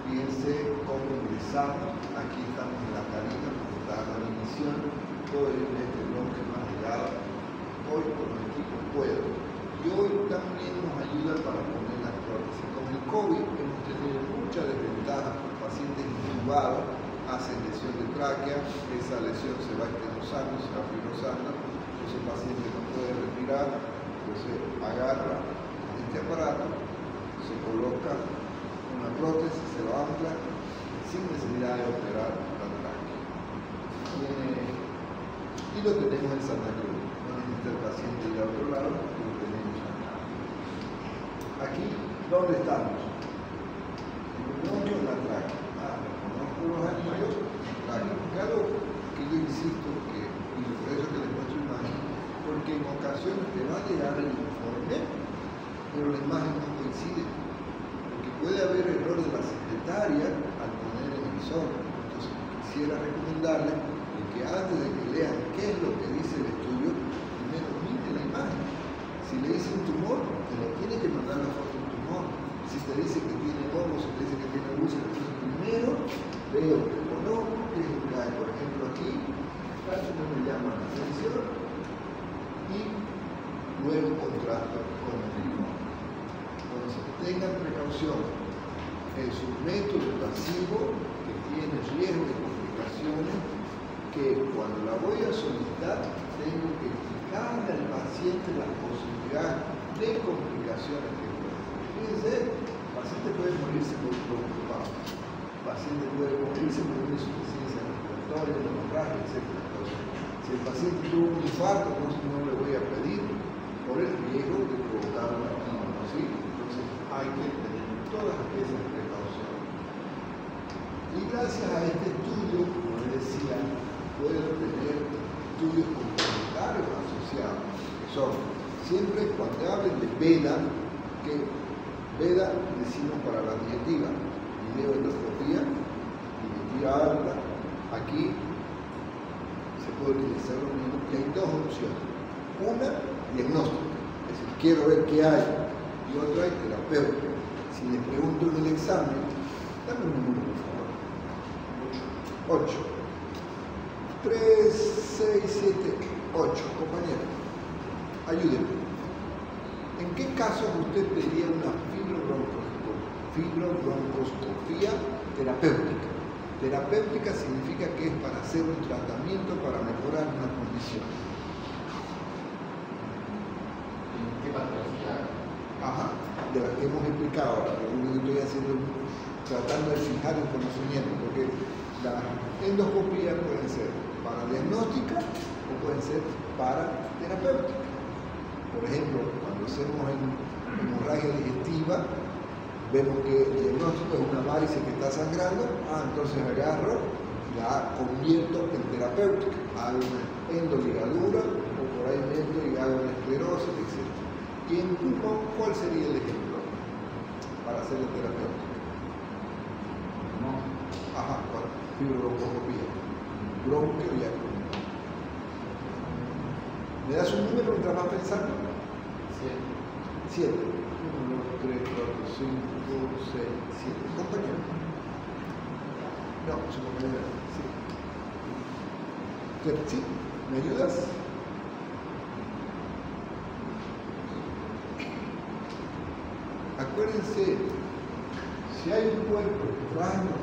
fíjense cómo ingresamos, aquí estamos en la cabina, como está la emisión, todo el este bloque más delgado. Hoy con los equipos puedo. Y hoy también nos ayuda para poner las prótesis. Con el COVID hemos tenido muchas desventajas. Pacientes intubados hacen lesión de tráquea, esa lesión se va estenosando, se va fibrosando, entonces el paciente no puede respirar, entonces agarra este aparato, se coloca una prótesis, se lo ancla sin necesidad de operar la tráquea. Y lo tenemos en Santa Cruz. No necesita el paciente ir a otro lado, lo tenemos acá. Aquí, ¿dónde estamos? En el bronquio, en la tráquea. Conozco los anillos, tráquea. Claro que yo insisto que, y por eso que les muestro imagen, porque en ocasiones te va a llegar el informe, pero la imagen no coincide. Porque puede haber error de la secretaria al poner el emisor. Entonces, quisiera recomendarles que antes de que lean qué es lo que dice el estudio, primero miren la imagen. Si le dice un tumor, te lo tiene que mandar la foto del tumor. Si te dice que tiene hongo, si te dice que tiene úlceras, entonces primero veo que conozco qué es lo que hay. Por ejemplo, aquí, caso no me llama la atención y luego contrasto con el limón. Entonces, tengan precaución. Es un método invasivo que tiene riesgo de complicaciones, que cuando la voy a solicitar tengo que explicarle al paciente las posibilidades de complicaciones que puede tener. Fíjense, el paciente puede morirse por preocupado, el paciente puede morirse por una insuficiencia respiratoria, hemorragia, etc. Entonces, si el paciente tuvo un infarto, entonces no le voy a pedir por el riesgo de provocar una quimio, ¿sí? Entonces hay que tener todas esas precauciones. Y gracias a este estudio, como les decía, puedo tener estudios complementarios asociados, que son, siempre cuando hablen de veda, que veda decimos para la digestiva, videoendoscopía, digestiva alta, aquí se puede utilizar lo mismo, y hay dos opciones. Una, diagnóstica, es decir, quiero ver qué hay, y otra, terapéutica. Si les pregunto en el examen, dame un número, por favor. 8. 3, 6, 7, 8. Compañeros, ayúdenme. ¿En qué casos usted pediría una fibrobroncoscopia? fibrobroncoscopía terapéutica. Terapéutica significa que es para hacer un tratamiento para mejorar una condición. ¿Qué patología? Ajá, de las que hemos explicado ahora. Lo único que estoy haciendo es tratando de fijar el conocimiento, porque las endoscopías pueden ser para diagnóstica o pueden ser para terapéutica. Por ejemplo, cuando hacemos hemorragia digestiva, vemos que el diagnóstico es una varice que está sangrando, entonces agarro, la convierto en terapéutica, hago una endoligadura o por ahí meto y hago una esclerosis, etc. Y en pulmón, ¿cuál sería el ejemplo para hacer la terapéutica? No. Ajá, ¿cuál? Fibrobroncoscopía, bronquio y pulmón. ¿Me das un número mientras vas pensando? 7. 1, 2, 3, 4, 5, 6, 7. Compañero. No, su compañera. Sí. ¿Sí? ¿Me ayudas? Acuérdense, si hay un cuerpo extraño,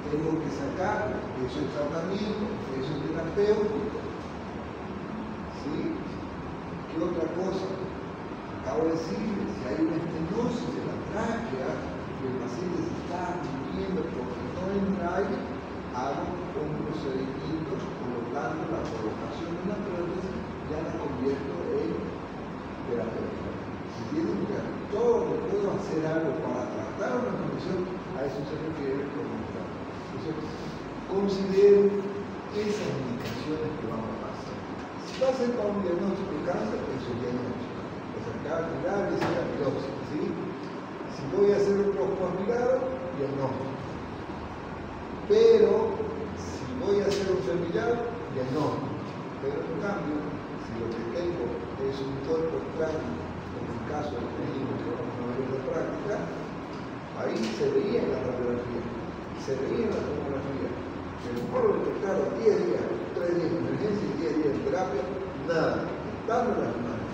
tengo que sacar, eso es tratamiento, eso es terapéutico. ¿Sí? ¿Qué otra cosa? Acabo de decirles, si hay una estenosis de la tráquea, que el paciente se está muriendo porque no entra aire, hago un procedimiento colocando la colocación de una prótesis, ya la convierto en terapéutica. ¿Entienden? Que todo lo puedo hacer algo para tratar una condición, a eso se refiere como tal. Entonces, considero esas indicaciones que vamos a hacer. Si va a ser para un diagnóstico de cáncer, eso es diagnóstico. Sacar, mirar y hacer la biopsia, ¿sí? Si voy a hacer un pospirado, diagnóstico. Pero, si voy a hacer un semillado, diagnóstico. Pero en cambio, si lo que tengo es un cuerpo extraño, en el caso del médico que vamos a ver en la práctica, ahí se veía en la radiografía, se veía en la tomografía. El pueblo detectado 10 días, 3 días de emergencia y 10 días de terapia, nada, dando las manos.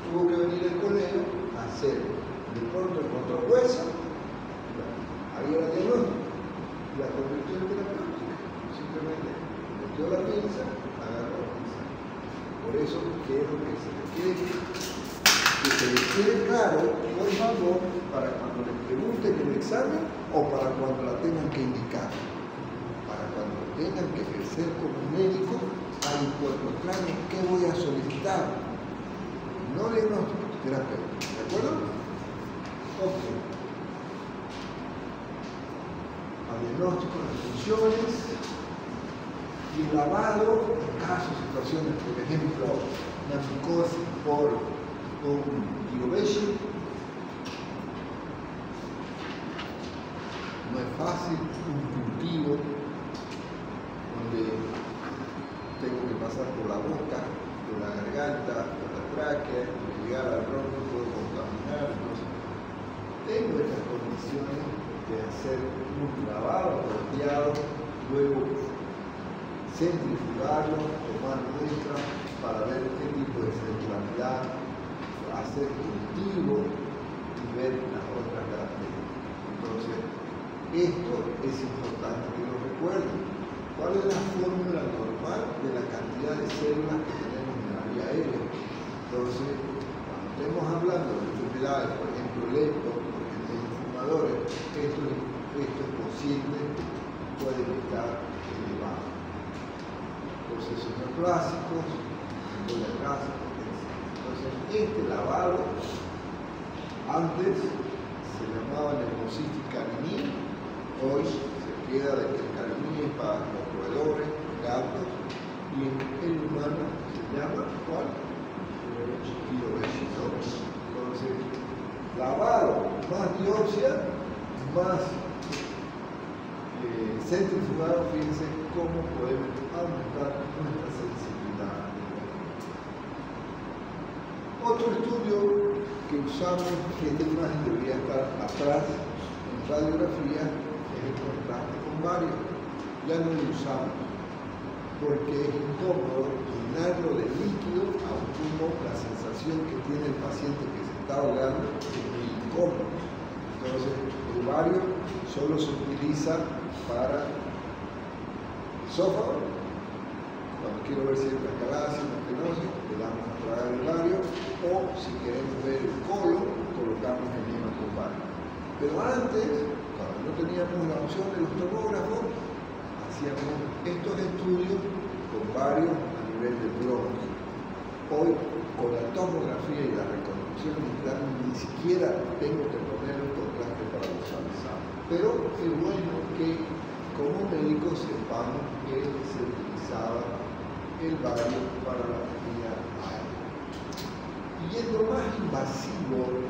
Tuvo que venir el colega a hacer, de pronto encontró hueso, ahí era diagnóstico, la convirtió en terapéutica, simplemente metió la pinza, agarró la pinza. Por eso quiero que se les quede claro, por favor, para cuando les pregunten el examen o para cuando la tengan que indicar. Para cuando tengan que ejercer como médico, hay un cuerpo extraño, ¿qué voy a solicitar? No diagnóstico, terapéutico, ¿de acuerdo? Ok. Al diagnóstico de funciones y lavado en casos, situaciones, por ejemplo, una micosis por un Giroveshi. No es fácil, un cultivo donde tengo que pasar por la boca, por la garganta, por la tráquea, llegar al bronco, puedo contaminar. Entonces, tengo estas condiciones de hacer un lavado apropiado, luego centrifugarlo, tomar muestra para ver qué tipo de centralidad, hacer cultivo y ver las otras características. Entonces, esto es importante que lo recuerden. ¿Cuál es la fórmula normal de la cantidad de células que tenemos en la vía aérea? Entonces, cuando estemos hablando de enfermedades, por ejemplo, lepto, por ejemplo, fumadores, estos cocientes pueden estar elevados. Procesos neoplásicos, clásicos, etc. Entonces, este lavado antes se llamaba neumocystis carinii, hoy se queda de que el carinii es para los roedores, gatos, y en el humano se llama ¿cuál? Giroveshi. Entonces, lavado más biopsia, más centrifugado, fíjense cómo podemos aumentar nuestra sensibilidad. Otro estudio que usamos, que esta imagen debería estar atrás en radiografía, es el contraste con varios. Ya no lo usamos porque es incómodo llenarlo de líquido a un pulmón. La sensación que tiene el paciente que se está ahogando es muy incómodo. Entonces, el ovario solo se utiliza para esófago. Cuando quiero ver si hay una calacia, una estenosis, le damos a tragar el ovario, o si queremos ver el colon, colocamos el hematovario. Pero antes, cuando no teníamos la opción de los tomógrafos, hacíamos estos estudios con varios a nivel de bronquio. Hoy, con la tomografía y la reconstrucción digital, ni siquiera tengo que poner un contraste para visualizar. Pero es bueno que como médicos sepamos que se utilizaba el bario para la vía aérea. Y yendo más invasivo,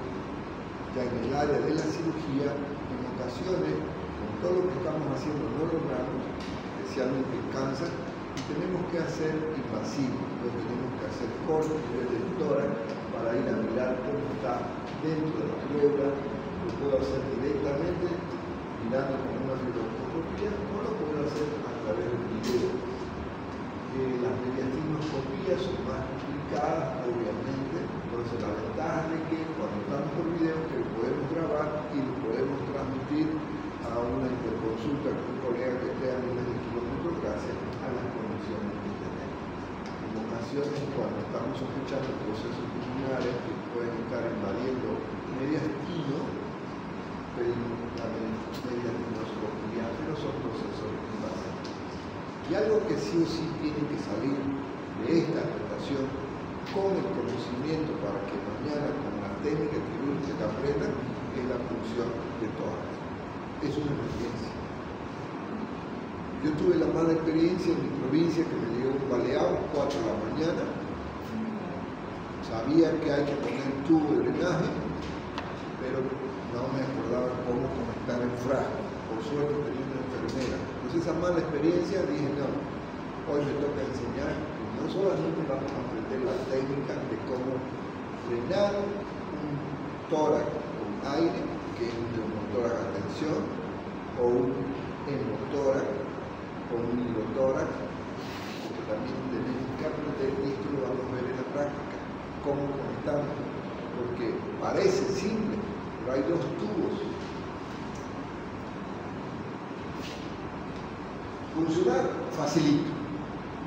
ya en el área de la cirugía, en ocasiones, con todo lo que estamos haciendo, no logramos, especialmente en cáncer, y tenemos que hacer invasivo, tenemos que hacer corte a nivel del tórax para ir a mirar cómo está dentro de la pleura. Lo puedo hacer directamente mirando con una fluoroscopía, o lo puedo hacer a través del video. Las mediastinoscopías son más complicadas, obviamente, entonces la ventaja de que cuando estamos por video que lo podemos grabar y lo podemos transmitir a una interconsulta con un colega que esté a miles de kilómetros gracias a las conexiones que tenemos. En ocasiones, cuando estamos sospechando procesos pulmonares que pueden estar invadiendo mediastino, pedimos la mediastinoscopía, pero son procesos invasivos. Y algo que sí o sí tiene que salir de esta adaptación con el conocimiento para que mañana con la técnica quirúrgica que aprendan es la función de tórax. Es una emergencia. Yo tuve la mala experiencia en mi provincia que me llegó un baleado 4 de la mañana. Sabía que hay que poner tubo de drenaje, pero no me acordaba cómo conectar el frasco. Por suerte tenía una enfermera. Entonces esa mala experiencia dije, no, hoy me toca enseñar, y no solamente vamos a aprender la técnica de cómo drenar un tórax con aire, que es un neumotórax a tensión, o un hemotórax, o un hilotórax, porque también tenemos que aprender, y esto lo vamos a ver en la práctica, cómo conectamos, porque parece simple, pero hay 2 tubos. Funcionar facilito.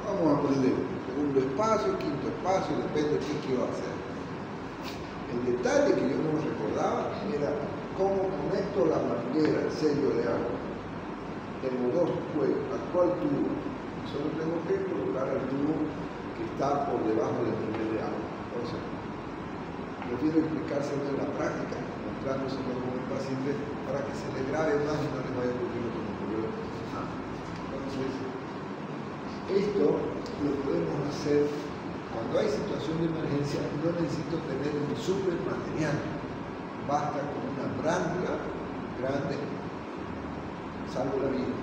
Vamos a aprender segundo espacio, quinto espacio, depende de qué quiero hacer. El detalle que yo no recordaba era cómo conecto la manguera, el sello de agua. Tengo 2 cuellos, ¿a cuál tubo? Solo tengo que colocar el tubo que está por debajo del nivel de agua. Entonces, prefiero explicárselo en la práctica, mostrándoselo con el paciente para que se le grabe más y no le vaya a ocurrir lo que me ocurrió. Entonces, esto lo podemos hacer cuando hay situación de emergencia. No necesito tener un super material, basta con una brándula grande, salvo la vida.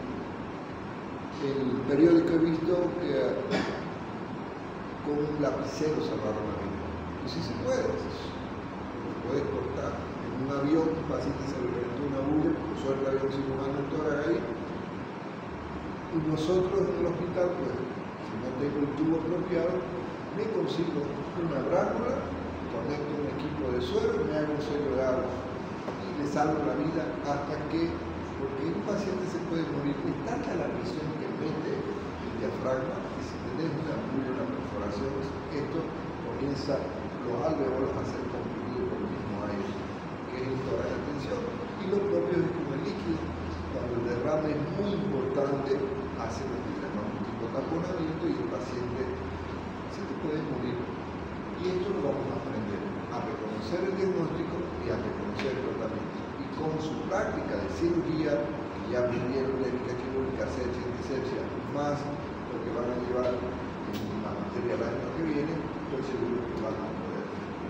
El periódico he visto que con un lapicero salvaron la vida. Y sí se puede, lo puedes cortar. En un avión, un paciente se le reventó una bulla, por suerte el avión se manda el tórax ahí. Y nosotros en el hospital, pues, si no tengo el tubo apropiado, me consigo una brándula, conecto un equipo de suero, me hago un sello de agua y le salvo la vida hasta que, porque un paciente se puede morir de tanta la presión que mete el diafragma, y si tenés una bulla, una perforación, esto comienza los alveolos a ser comprimidos por el mismo aire, que es el tórax de tensión. Y lo propio es como el líquido. Cuando el derrame es muy importante, hace lo que llamamos un tipo de taponamiento y el paciente se te puede morir. Y esto lo vamos a aprender a reconocer el diagnóstico y a reconocer el tratamiento. Y con su práctica de cirugía, que ya aprendieron técnica quirúrgica, asepsia, antisepsia, más lo que van a llevar en la materia el año que viene, estoy seguro que van a poder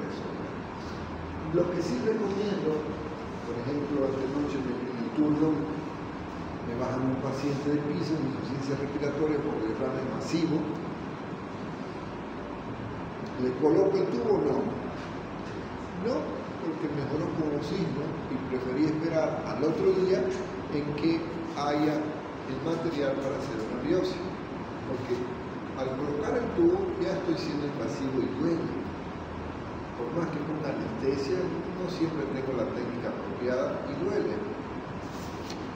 resolver. Lo que sí recomiendo, por ejemplo, esta noche en el turno, me bajan un paciente de piso en insuficiencia respiratoria por derrame masivo, ¿le coloco el tubo? No, porque mejoró con oxígeno y preferí esperar al otro día en que haya el material para hacer una biopsia, porque al colocar el tubo ya estoy siendo invasivo y duele. por más que ponga anestesia, no siempre tengo la técnica apropiada y duele.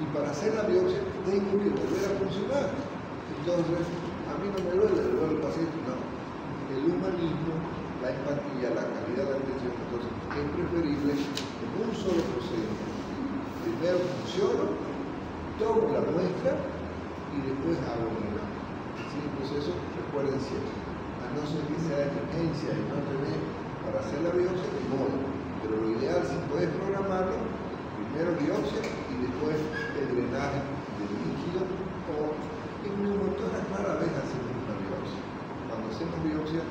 Y para hacer la biopsia tengo que volver a funcionar. Entonces, a mí no me duele, le duele al paciente, no. El humanismo, la empatía, la calidad de la atención, entonces es preferible en un solo procedimiento. Primero funciono, tomo la muestra y después hago mi examen. ¿Sí? El proceso, recuerden siempre, a no ser que sea emergencia y no tener para hacer la biopsia, ni modo. Pero lo ideal, si puedes programarlo, primero biopsia y después el drenaje del líquido, o en neumotórax rara vez hacemos una biopsia. Cuando hacemos biopsia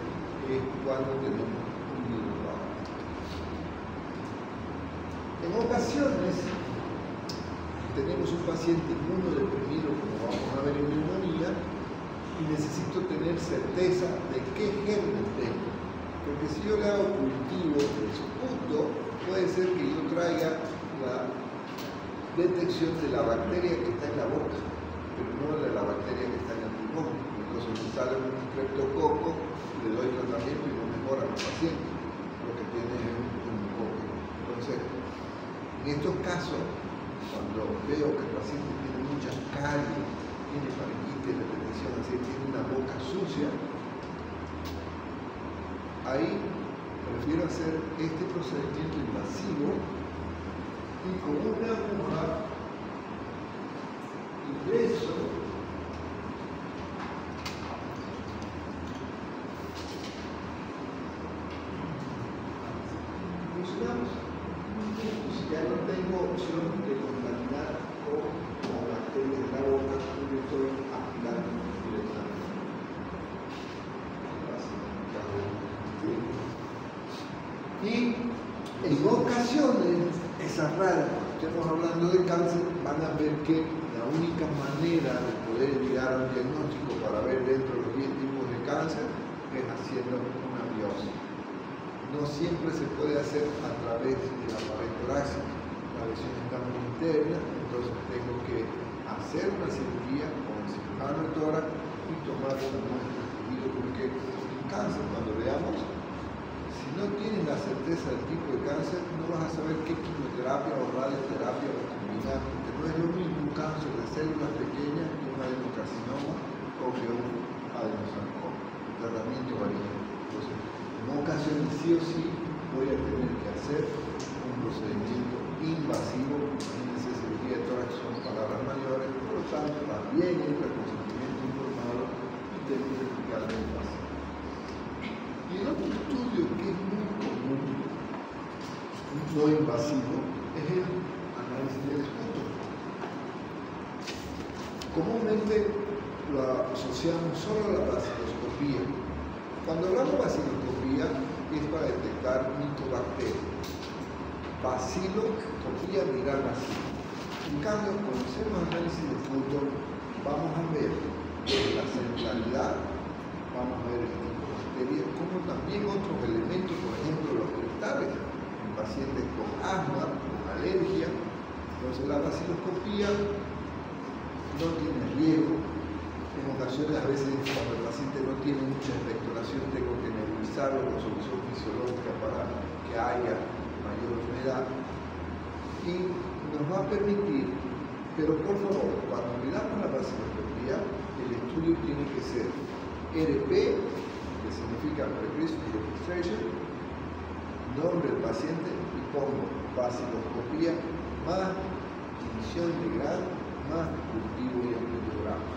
es cuando tenemos un virus bajo. En ocasiones tenemos un paciente inmunodeprimido, como vamos a ver en neumonía, y necesito tener certeza de qué germen tengo. Porque si yo le hago cultivo de su punto, puede ser que yo traiga la detección de la bacteria que está en la boca, pero no de la bacteria que está en el pulmón. Entonces me sale un streptococo, le doy tratamiento y no mejora al paciente. Lo que tiene es un coco. Entonces, en estos casos, cuando veo que el paciente tiene muchas caries, tiene faringitis, repetición, así, tiene una boca sucia, ahí prefiero hacer este procedimiento invasivo y con una aguja ingreso funcionamos. Si ya no tengo opción de contaminar con bacterias en la boca, yo estoy aplicando directamente. Y en ocasiones, esas raras, cuando estemos hablando de cáncer, van a ver que la única manera de poder llegar a un diagnóstico para ver dentro de los 10 tipos de cáncer es haciendo una biopsia. No siempre se puede hacer a través de la pared torácica. La lesión está muy interna, entonces tengo que hacer una cirugía con el cirujano de tórax y tomar una muestra de tejido, porque en cáncer, cuando veamos, si no tienes la certeza del tipo de cáncer, no vas a saber qué quimioterapia o radioterapia va a combinar, porque no es lo mismo un cáncer de células pequeñas que un adenocarcinoma o que un adenosarcoma. El tratamiento varía. Entonces, en ocasiones sí o sí voy a tener que hacer un procedimiento invasivo. Imagínense, cirugía de tórax son palabras mayores, por lo tanto también entra el consentimiento informado y tengo que explicarle el paciente. Y el otro estudio que es muy común, no invasivo, es el análisis del esputo. Comúnmente lo asociamos solo a la baciloscopía. Cuando hablamos de baciloscopía es para detectar micobacterias. Baciloscopía, mirar bacilo. En cambio, cuando hacemos análisis de esputo, vamos a ver la centralidad, vamos a ver el tipo de bacteria, como también otros elementos, por ejemplo los cristales, en pacientes con asma, con alergia. Entonces la baciloscopía no tiene riesgo. En ocasiones, a veces, cuando el paciente no tiene mucha expectoración, tengo que nebulizarlo con solución fisiológica para que haya mayor humedad. Y nos va a permitir, pero por favor, cuando le damos la baciloscopía, el estudio tiene que ser RP, que significa Precrispy Registration, nombre del paciente y pongo baciloscopía más emisión de Gram más cultivo y ampliograma.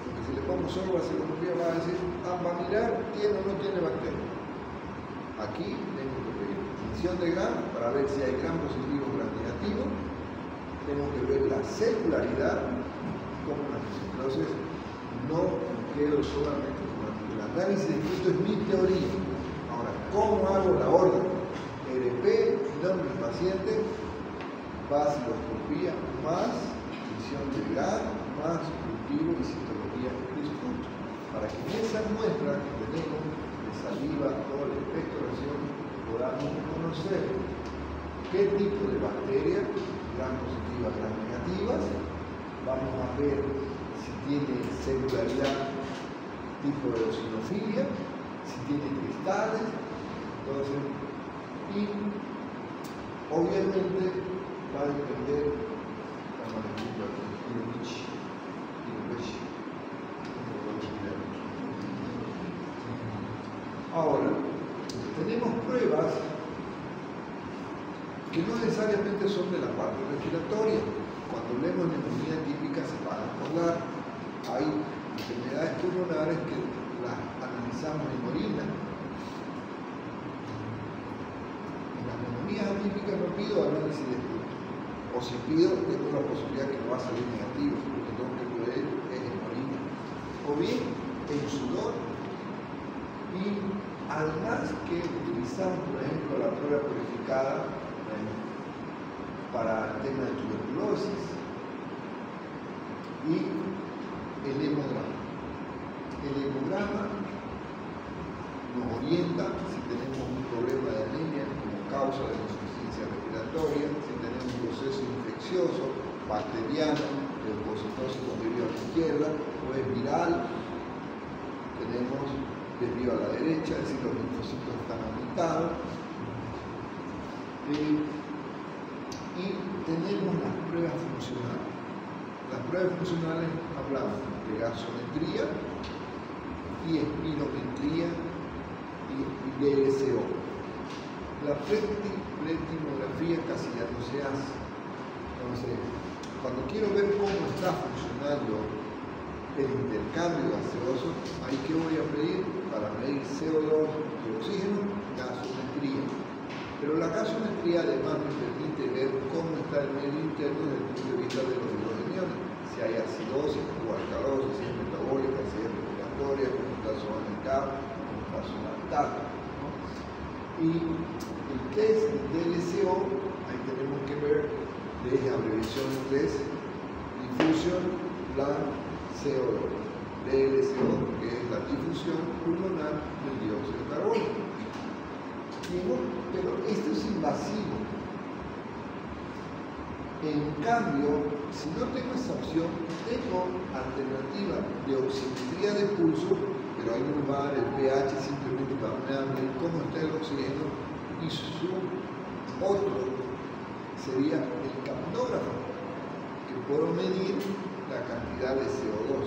Porque si le pongo solo baciloscopía va a decir, va a mirar tiene o no tiene bacteria. Aquí tengo que pedir emisión de Gram para ver si hay Gram positivo o Gram negativo. Tengo que ver la celularidad como la emisión. Entonces, no quedo solamente con el análisis de esto, es mi teoría. Ahora, ¿cómo hago la orden? RP, nombre del paciente, baciloscopía más emisión de Gram más cultivo y citología de esputo, para que en esa muestra que tenemos de saliva o de expectoración podamos conocer qué tipo de bacterias, Gram positivas, Gram negativas, vamos a ver si tiene celularidad tipo de eosinofilia, si tiene cristales. Entonces Y obviamente va a depender ahora, tenemos pruebas que no necesariamente son de la parte respiratoria. Cuando hablemos de neumonía típica se van a acordar. Hay enfermedades pulmonares que las analizamos en orina. En las neumonías atípicas no pido análisis de flujo. O si pido, tengo la posibilidad que no va a salir negativo, porque tengo que poder es en orina. O bien en sudor. Y además que utilizamos, por ejemplo, la prueba purificada para el tema de tuberculosis y el hemograma. El hemograma nos orienta si tenemos un problema de anemia como causa de insuficiencia respiratoria, si tenemos un proceso infeccioso, bacteriano, leucocitosis con desvío a la izquierda, o es viral, tenemos desvío a la derecha, es decir, los linfocitos están aumentados. Y tenemos las pruebas funcionales. Las pruebas funcionales hablamos de gasometría y espirometría y DSO. La pletimografía casi ya no se hace. Entonces, cuando quiero ver cómo está funcionando el intercambio gaseoso, ahí que voy a pedir para medir CO2 y oxígeno, gasometría. Pero la gasometría además me permite ver cómo está el medio interno desde el punto de vista de los hidrogeniones, si hay acidosis o alcalosis, si es metabólica, si es respiratoria, cómo está su ANK, cómo está su lactato, ¿no? Y el test DLCO, ahí tenemos que ver desde abreviación en inglés, difusión plan CO2, DLCO, que es la difusión pulmonar del dióxido de carbono. Pero esto es invasivo. En cambio, si no tengo esa opción, tengo alternativa de oximetría de pulso, pero ahí no va el pH, simplemente va a ver cómo está el oxígeno, y su otro sería el capnógrafo, que puedo medir la cantidad de CO2,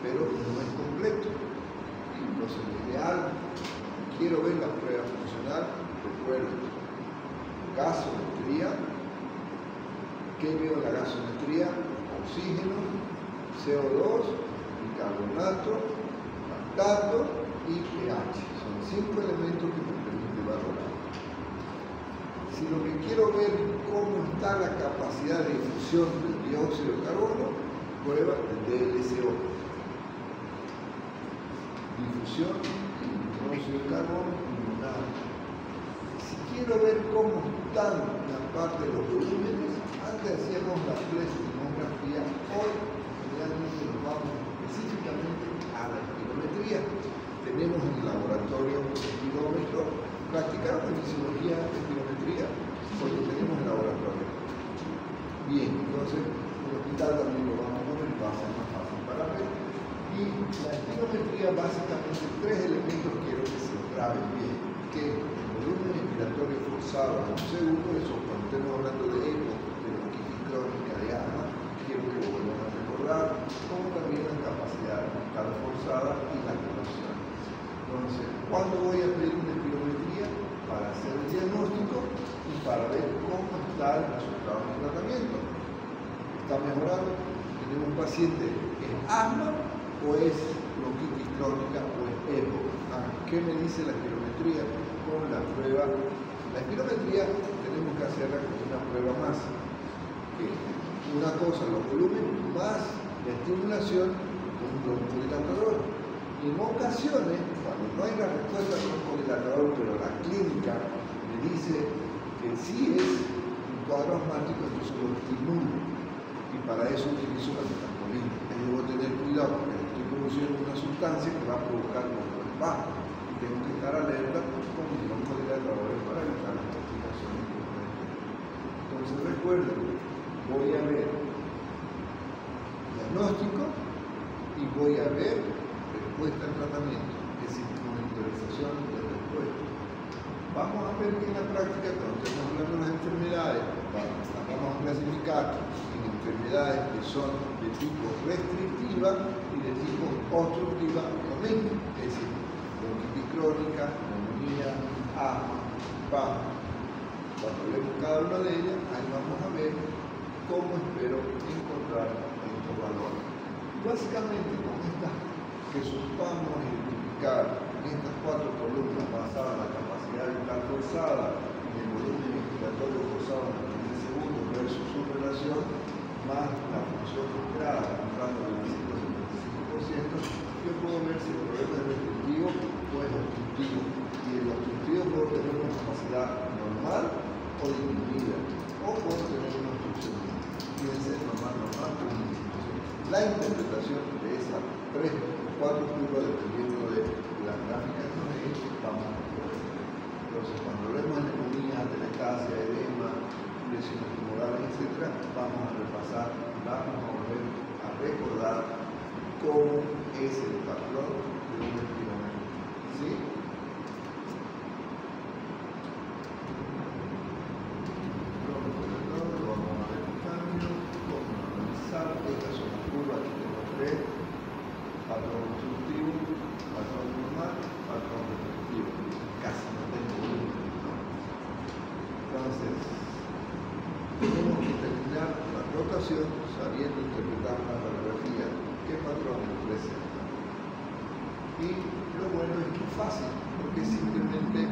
pero no es completo. Entonces, lo ideal, quiero ver la prueba funcional, recuerden, gasometría. ¿Qué veo en la gasometría? Oxígeno, CO2, bicarbonato, lactato y pH. Son 5 elementos que me permiten valorar. Si lo que quiero ver cómo está la capacidad de difusión del dióxido de carbono, prueba el DLCO. Difusión del dióxido de carbono pulmonar. Si quiero ver cómo están la parte de los volúmenes, antes hacíamos la pletimografía, hoy realmente nos vamos específicamente a la espirometría. Tenemos en el laboratorio espirómetro, practicamos en fisiología espirometría porque tenemos el laboratorio. Bien, entonces en el hospital también lo vamos a ver y va a ser más fácil para ver. Y la espirometría, básicamente, 3 elementos quiero que se graben bien, que el volumen respiratorio forzado a un segundo, eso cuando estemos hablando de ECO, crónica de asma, quiero que lo vuelvan a recordar, como también la capacidad de estar forzada y la curación. Entonces, ¿cuándo voy a pedir una espirometría? Para hacer el diagnóstico y para ver cómo está el resultado del tratamiento. ¿Está mejorando? ¿Tenemos un paciente que es asma o es bronquitis crónica o es EPO? ¿Qué me dice la espirometría? Con la prueba. La espirometría tenemos que hacerla con una prueba más. Una cosa, los volúmenes, más la estimulación con un broncodilatador. Y en ocasiones, cuando no hay la respuesta al broncodilatador, pero la clínica me dice que sí es un cuadro asmático, entonces lo estimulo. Y para eso utilizo la metabolina. Debo tener cuidado porque estoy produciendo una sustancia que va a provocar control bajo. Y tengo que estar alerta con mis broncodilatadores para evitar las complicaciones. Entonces recuerden, voy a ver diagnóstico y voy a ver respuesta al tratamiento, es decir, monitorización de respuesta. Vamos a ver que en la práctica, cuando estamos hablando de las enfermedades, vamos a clasificar en enfermedades que son de tipo restrictiva y de tipo obstructiva lo mismo, es decir, bronquitis crónica, neumonía, asma, PAM. Cuando vemos cada una de ellas, ahí vamos a ver cómo espero encontrar estos valores. Básicamente con estas que supamos identificar en estas 4 columnas basadas en la capacidad vital forzada y el volumen expiratorio forzado en los 15 segundos versus su relación más la función esperada, encontrando el 175%, yo puedo ver si el problema es restrictivo o es obstructivo. Y el obstructivo puedo tener una capacidad normal o disminuida, o puedo tener una obstrucción. Fíjense, normal o una institución. La interpretación de esas 3 o 4 curvas, dependiendo de las gráficas que nos den, vamos a poder ver. Entonces, cuando vemos neumonía, telestasia, edema, lesiones tumorales, etc., vamos a repasar, vamos a volver a recordar cómo es el patrón de un espirometro. ¿Sí? Estas son las curvas que te mostré: patrón obstructivo, patrón normal, patrón restrictivo. Casi no tengo uno, ¿no? Entonces, tenemos que terminar la rotación sabiendo interpretar una radiografía, qué patrón nos presenta. Y lo bueno es que es fácil, porque simplemente,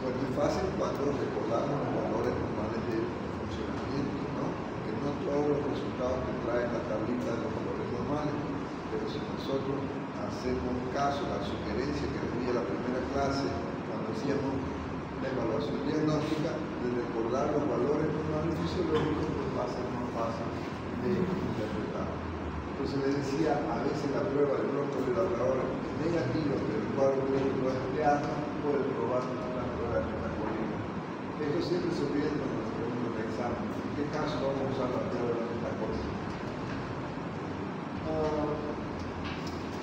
bueno, es fácil cuando recordamos los valores normales del funcionamiento, ¿no? Que no todos los resultados que trae la tablita de los valores normales, pero si nosotros hacemos caso a la sugerencia que les di a la primera clase cuando hacíamos la evaluación diagnóstica, de recordar los valores normales fisiológicos, pues va a ser más fácil de interpretar. Entonces les decía, a veces la prueba del broncodelatador es negativa, pero el cuadro clínico es de asma, puede probar una prueba de metabolismo. Esto siempre se olvida cuando nos preguntan el examen. ¿En qué caso vamos a usar la prueba de metabolismo?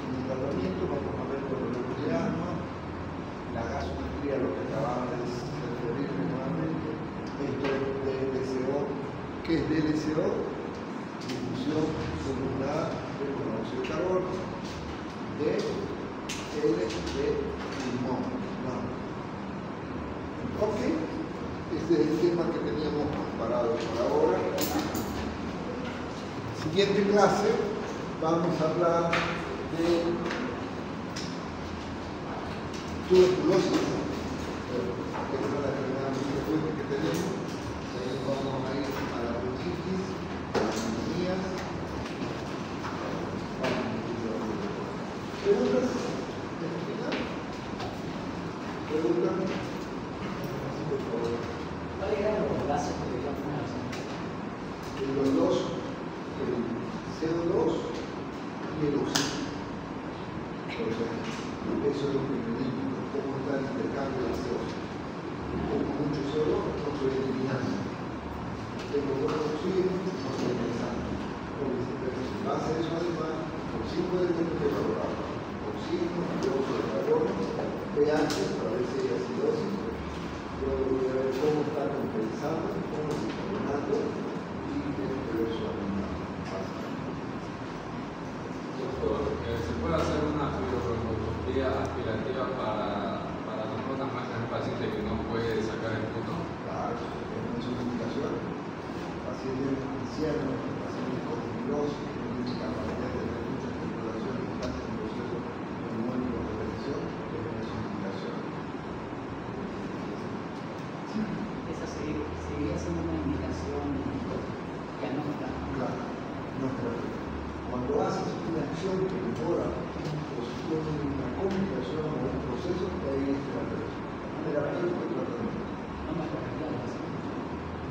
En el tratamiento vamos a ver problemas de asma, la gasometría, lo que acabamos de referir nuevamente. Esto es DLCO. ¿Qué es DLCO? Difusión celular de monóxido de carbono. D, L, de pulmón. No. Ok. Este es el tema que teníamos preparado por ahora. Siguiente clase vamos a hablar de tuberculosis, que es una enfermedad muy frecuente que tenemos. Vamos a ir a la bronquitis, a las neumonías. ¿Preguntas? ¿Preguntas? Por favor. ¿Cuáles eran los gases que veíamos? Los dos, el CO2 y el oxígeno. Eso es lo que me digo, cómo está el intercambio de CO2. Tengo mucho CO2, no estoy eliminando. Tengo poco oxígeno, no estoy ingresando. Porque si pasa eso además, por 5 elementos que valoramos: oxígeno, dióxido de carbono, pH, para ver si hay acidosis. Luego voy a ver cómo está compensando, cómo se está llenando y tiene que ver su animal. Doctor, ¿se puede hacer una fluoroscopía aspirativa para nosotros tan más en un paciente que no puede sacar el punto? Claro, es una indicación. Pacientes ancianos, pacientes con fibrosis, que no tienen capacidad de tener muchas circulaciones y están en proceso neumónico de prevención, es una indicación. Esa seguiría siendo una indicación diagnóstica. Claro, no es correcto. Cuando haces una acción que mejora o supone una complicación o un proceso, ahí es la terapia o tratamiento. No me corregía la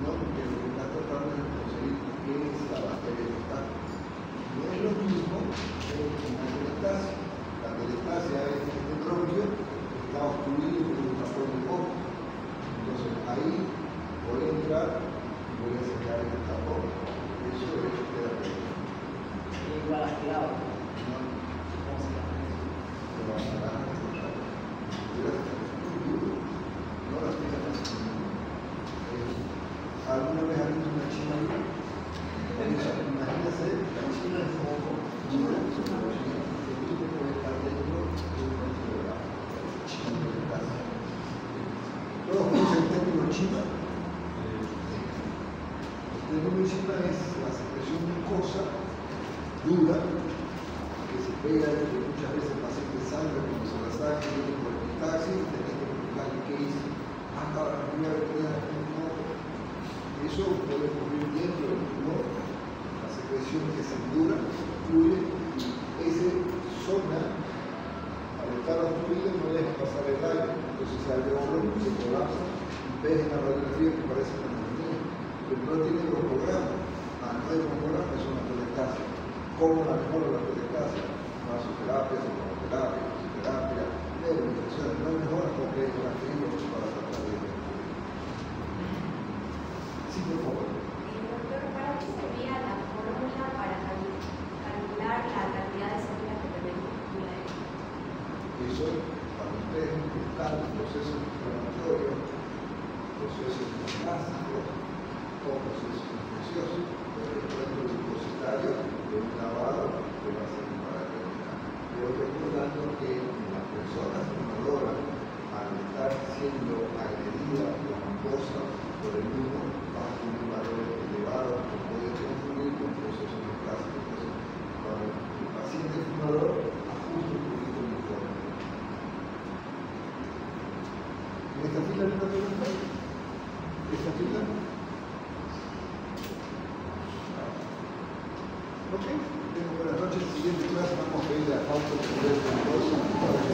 No, porque lo que está tratando es conseguir qué es la bacteria que está. dura, que se pega, que muchas veces el paciente sangre cuando se la saca, viene por el taxi y tenés que preguntarle qué hizo. Hasta la primera vez no. Eso puede ocurrir dentro del pulmón, la secreción que se endura, fluye, y esa zona, al estar obstruida, no deja pasar el aire, entonces se alveolo, se colapsa, y ves en la radiografía que parece una neumonía, pero no tiene broncograma. No hay broncograma, es una atelectasia. ¿Cómo la mejora la atelectasia? Masoterapia, psicoterapia, fisioterapia, neuroinfecciones, no mejora porque hay transcritos para tratar de ello. Sí, por favor. Doctor, ¿para qué servía la fórmula para calcular la cantidad de células que tenemos en la Eso, para ustedes, está el proceso inflamatorio, procesos clásicos o procesos infecciosos, pero el encuentro depositario de un lavado que va a ser para terminar. Pero recordando que las personas fumadoras, al estar siendo agredidas o mucosas por el humo, van a tener valores elevados que pueden confundir con procesos clásicos. Entonces, cuando el paciente fumador ajusta un poquito el informe. ¿En esta fila no te gusta? ¿Esta fila? Ok, buenas noches. Siguiente clase vamos a pedirle a Fausto que